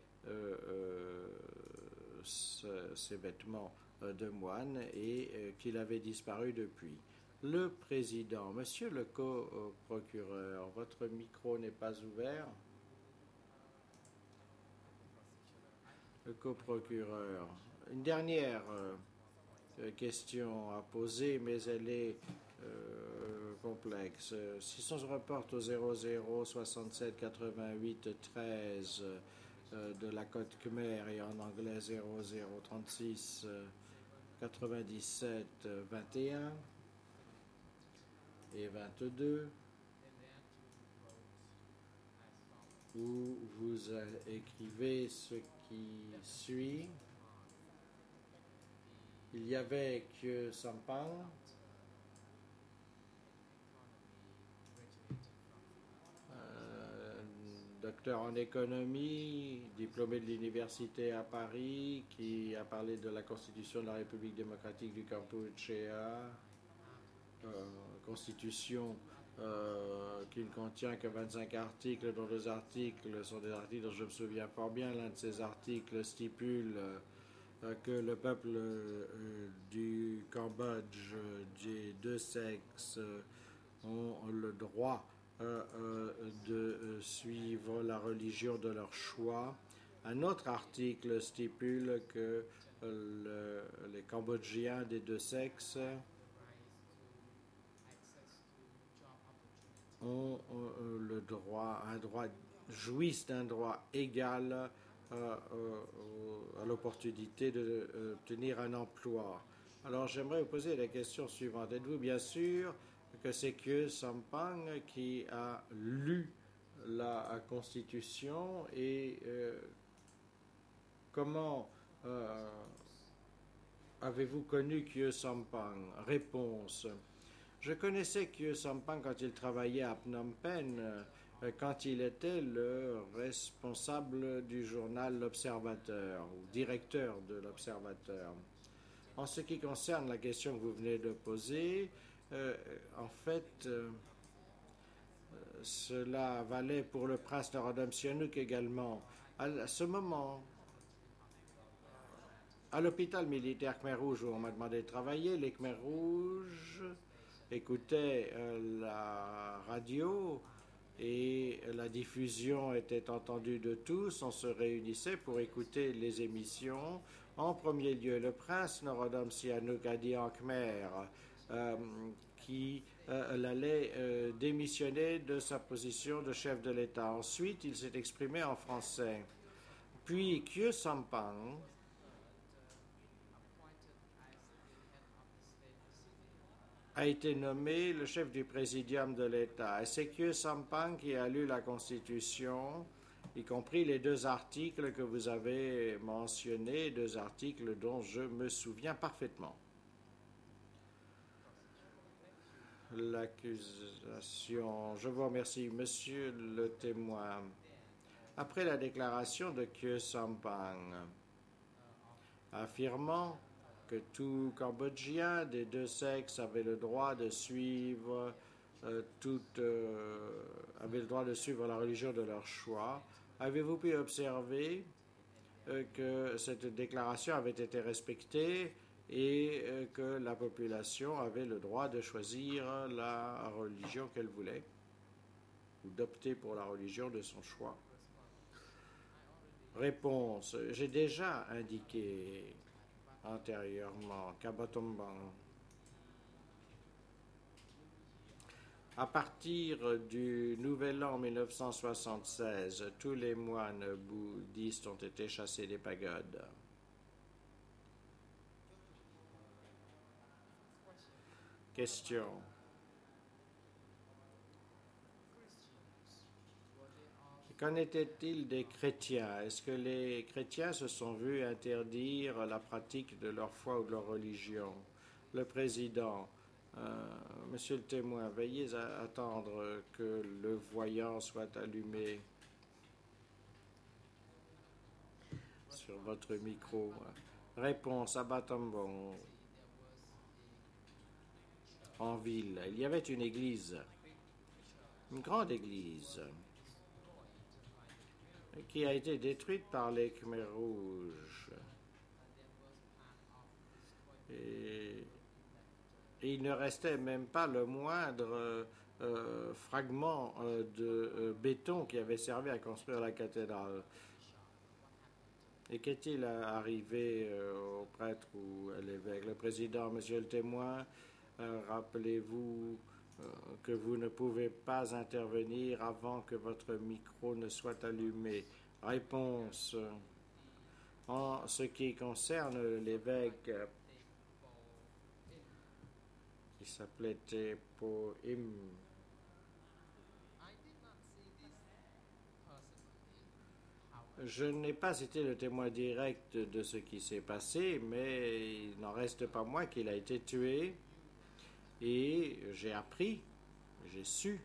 ses vêtements de moine et qu'il avait disparu depuis. Le président, monsieur le co-procureur, votre micro n'est pas ouvert. Le coprocureur. Une dernière question à poser, mais elle est complexe. Si on se reporte au 00 67 88 13 de la Côte Khmer et en anglais 00 36 97 21 et 22, où vous écrivez ce qui suit. Il y avait Khieu Sampang, docteur en économie, diplômé de l'université à Paris, qui a parlé de la Constitution de la République démocratique du Kampuchea, Constitution qui ne contient que 25 articles, dont 2 articles sont des articles dont je me souviens fort bien. L'un de ces articles stipule que le peuple du Cambodge des deux sexes ont le droit de suivre la religion de leur choix. Un autre article stipule que les Cambodgiens des deux sexes ont le droit, jouissent d'un droit égal à l'opportunité d'obtenir un emploi. Alors j'aimerais vous poser la question suivante. Êtes-vous bien sûr que c'est Khieu Sampang qui a lu la Constitution et comment avez-vous connu Khieu Sampang? Réponse. Je connaissais Khieu Sampang quand il travaillait à Phnom Penh, quand il était le responsable du journal L'Observateur, ou directeur de L'Observateur. En ce qui concerne la question que vous venez de poser, en fait, cela valait pour le prince Norodom Sihanouk également. À ce moment, à l'hôpital militaire Khmer Rouge où on m'a demandé de travailler, les Khmer Rouges écoutaient la radio et la diffusion était entendue de tous. On se réunissait pour écouter les émissions. En premier lieu, le prince Norodom Sihanouk a dit en Khmer qu'il allait démissionner de sa position de chef de l'État. Ensuite, il s'est exprimé en français. Puis, Khieu Sampang a été nommé le chef du présidium de l'État. Et c'est Khieu Sampang qui a lu la Constitution, y compris les 2 articles que vous avez mentionnés, 2 articles dont je me souviens parfaitement. L'accusation. Je vous remercie, monsieur le témoin. Après la déclaration de Khieu Sampang, affirmant que tout Cambodgien des 2 sexes avait le droit de suivre avait le droit de suivre la religion de leur choix. Avez-vous pu observer que cette déclaration avait été respectée et que la population avait le droit de choisir la religion qu'elle voulait ou d'opter pour la religion de son choix? Réponse. J'ai déjà indiqué antérieurement qu'à Battambang, à partir du Nouvel An 1976, tous les moines bouddhistes ont été chassés des pagodes. Question. Qu'en était-il des chrétiens? Est-ce que les chrétiens se sont vus interdire la pratique de leur foi ou de leur religion? Le président, monsieur le témoin, veuillez attendre que le voyant soit allumé sur votre micro. Réponse à Battambang, en ville. Il y avait une église, une grande église, qui a été détruite par les Khmers rouges. Et il ne restait même pas le moindre fragment de béton qui avait servi à construire la cathédrale. Et qu'est-il arrivé au prêtre ou à l'évêque? Le président, monsieur le témoin, rappelez-vous que vous ne pouvez pas intervenir avant que votre micro ne soit allumé. Réponse. En ce qui concerne l'évêque, il s'appelait Tepo Im. Je n'ai pas été le témoin direct de ce qui s'est passé, mais il n'en reste pas moins qu'il a été tué. Et j'ai appris, j'ai su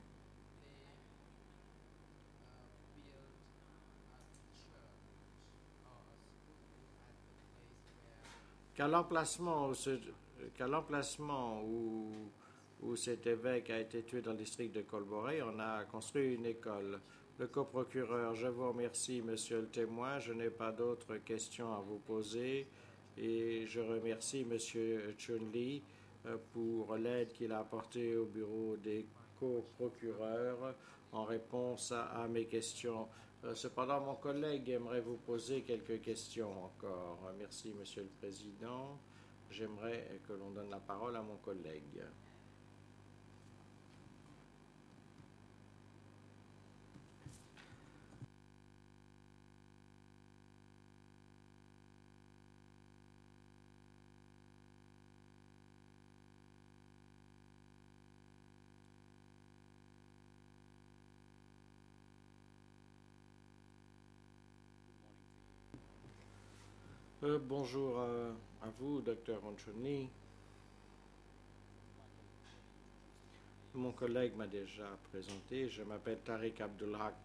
qu'à l'emplacement où cet évêque a été tué dans le district de Colboré, on a construit une école. Le coprocureur, je vous remercie, monsieur le témoin. Je n'ai pas d'autres questions à vous poser. Et je remercie monsieur Chun-Li pour l'aide qu'il a apportée au bureau des coprocureurs en réponse à mes questions. Cependant, mon collègue aimerait vous poser quelques questions encore. Merci, monsieur le président. J'aimerais que l'on donne la parole à mon collègue. Bonjour à vous, docteur Chun-Li. Mon collègue m'a déjà présenté. Je m'appelle Tariq Abdulhaq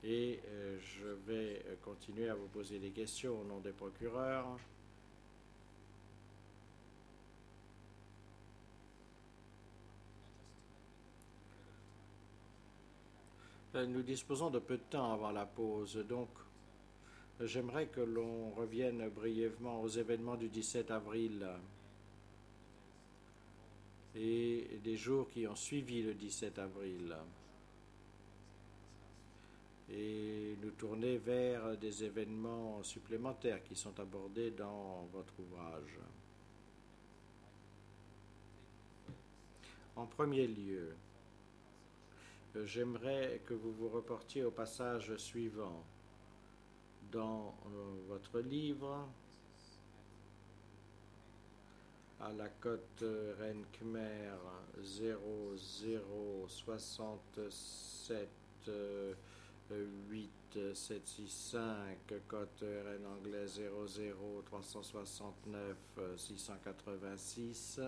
et je vais continuer à vous poser des questions au nom des procureurs. Nous disposons de peu de temps avant la pause, donc j'aimerais que l'on revienne brièvement aux événements du 17 avril et des jours qui ont suivi le 17 avril. Et nous tourner vers des événements supplémentaires qui sont abordés dans votre ouvrage. En premier lieu, j'aimerais que vous vous reportiez au passage suivant. Dans votre livre, à la cote Reine Khmer 0067 8765, cote Reine anglaise 00369 686.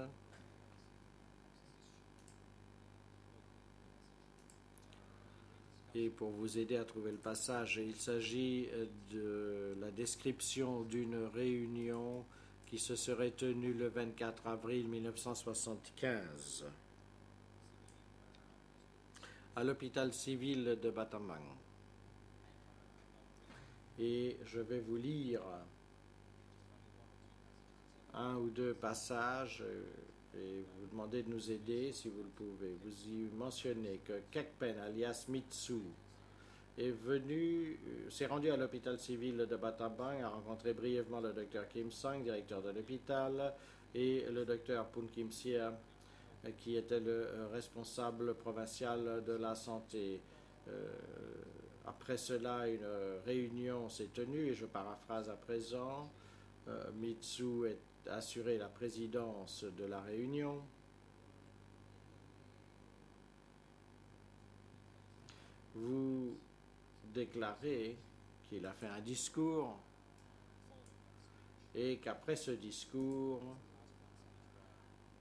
Et pour vous aider à trouver le passage, il s'agit de la description d'une réunion qui se serait tenue le 24 avril 1975 à l'hôpital civil de Battambang. Et je vais vous lire un ou deux passages et vous demandez de nous aider si vous le pouvez. Vous y mentionnez que Kekpen, alias Mitsu, s'est rendu à l'hôpital civil de Battambang, a rencontré brièvement le docteur Kim Sang, directeur de l'hôpital, et le docteur Poon Kim Sia, qui était le responsable provincial de la santé. Après cela, une réunion s'est tenue, et je paraphrase à présent. Mitsu a assuré la présidence de la réunion. Vous déclaré qu'il a fait un discours et qu'après ce discours,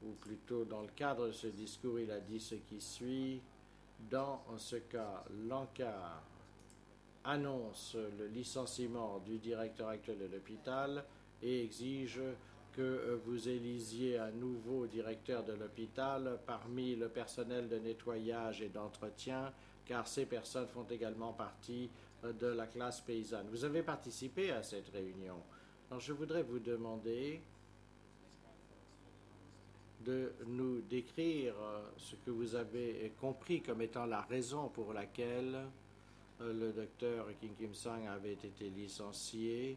ou plutôt dans le cadre de ce discours, il a dit ce qui suit. Dans ce cas, l'ENCAR annonce le licenciement du directeur actuel de l'hôpital et exige que vous élisiez un nouveau directeur de l'hôpital parmi le personnel de nettoyage et d'entretien, car ces personnes font également partie de la classe paysanne. Vous avez participé à cette réunion. Alors je voudrais vous demander de nous décrire ce que vous avez compris comme étant la raison pour laquelle le docteur Kim Kim-sang avait été licencié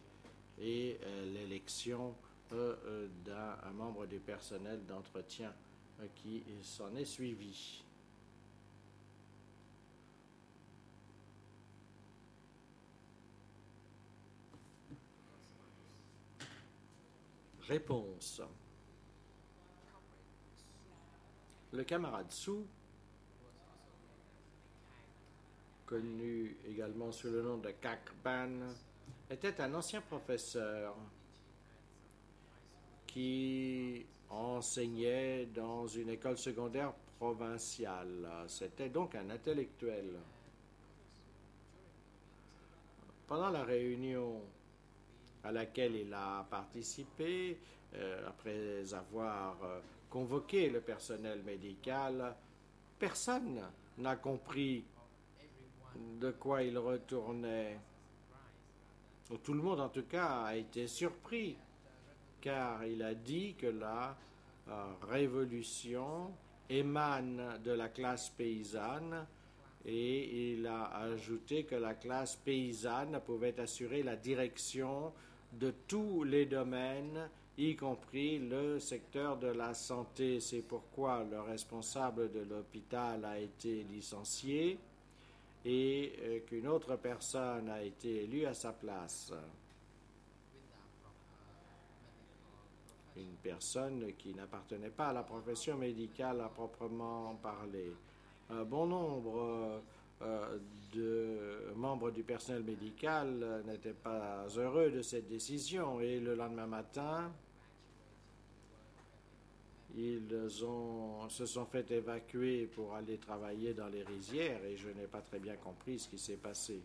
et l'élection d'un membre du personnel d'entretien qui s'en est suivi. Réponse. Le camarade Su, connu également sous le nom de Kak Ban, était un ancien professeur qui enseignait dans une école secondaire provinciale. C'était donc un intellectuel. Pendant la réunion à laquelle il a participé, après avoir convoqué le personnel médical, personne n'a compris de quoi il retournait. Tout le monde, en tout cas, a été surpris, car il a dit que la révolution émane de la classe paysanne, et il a ajouté que la classe paysanne pouvait assurer la direction de tous les domaines, y compris le secteur de la santé. C'est pourquoi le responsable de l'hôpital a été licencié et qu'une autre personne a été élue à sa place. Une personne qui n'appartenait pas à la profession médicale à proprement parler. Un bon nombre de membres du personnel médical n'étaient pas heureux de cette décision et le lendemain matin, ils se sont fait évacuer pour aller travailler dans les rizières et je n'ai pas très bien compris ce qui s'est passé.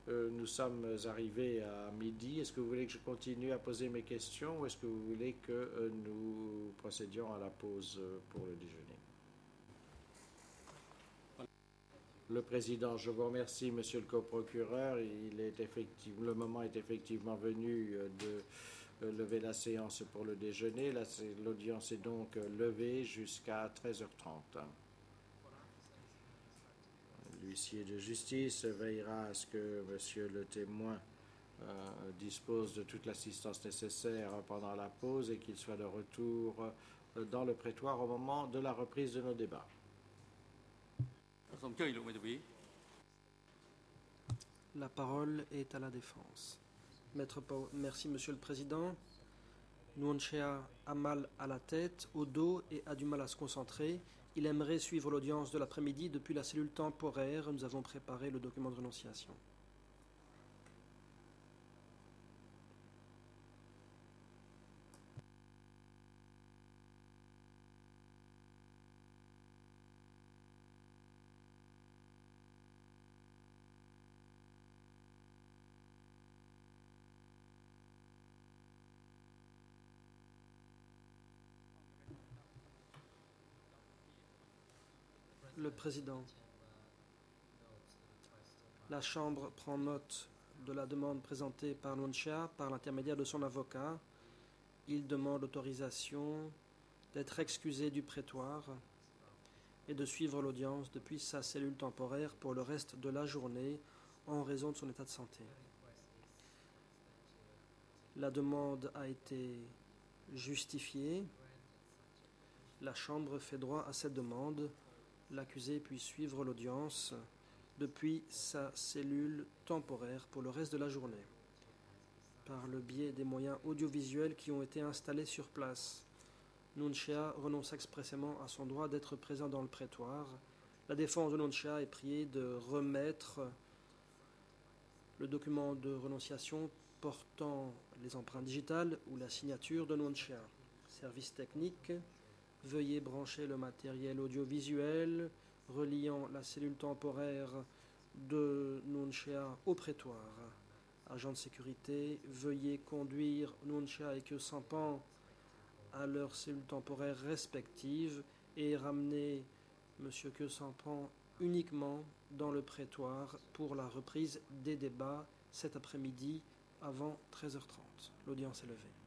Nous sommes arrivés à midi. Est-ce que vous voulez que je continue à poser mes questions ou est-ce que vous voulez que nous procédions à la pause pour le déjeuner? Le président, je vous remercie, monsieur le coprocureur. Le moment est effectivement venu de lever la séance pour le déjeuner. L'audience est donc levée jusqu'à 13h30. L'huissier de justice veillera à ce que monsieur le témoin dispose de toute l'assistance nécessaire pendant la pause et qu'il soit de retour dans le prétoire au moment de la reprise de nos débats. La parole est à la défense. Maître Pau, merci Monsieur le Président. Nuonchea a mal à la tête, au dos et a du mal à se concentrer. Il aimerait suivre l'audience de l'après-midi depuis la cellule temporaire. Nous avons préparé le document de renonciation. Le Président. La Chambre prend note de la demande présentée par Nuonchea par l'intermédiaire de son avocat. Il demande autorisation d'être excusé du prétoire et de suivre l'audience depuis sa cellule temporaire pour le reste de la journée en raison de son état de santé. La demande a été justifiée. La Chambre fait droit à cette demande. L'accusé puis suivre l'audience depuis sa cellule temporaire pour le reste de la journée, par le biais des moyens audiovisuels qui ont été installés sur place. Nuonchea renonce expressément à son droit d'être présent dans le prétoire. La défense de Nunchia est priée de remettre le document de renonciation portant les empreintes digitales ou la signature de Nunchia. Service technique, veuillez brancher le matériel audiovisuel reliant la cellule temporaire de Nunchia au prétoire. Agent de sécurité, veuillez conduire Nunchia et Sampan à leurs cellules temporaires respectives et ramener M. Sampan uniquement dans le prétoire pour la reprise des débats cet après-midi avant 13h30. L'audience est levée.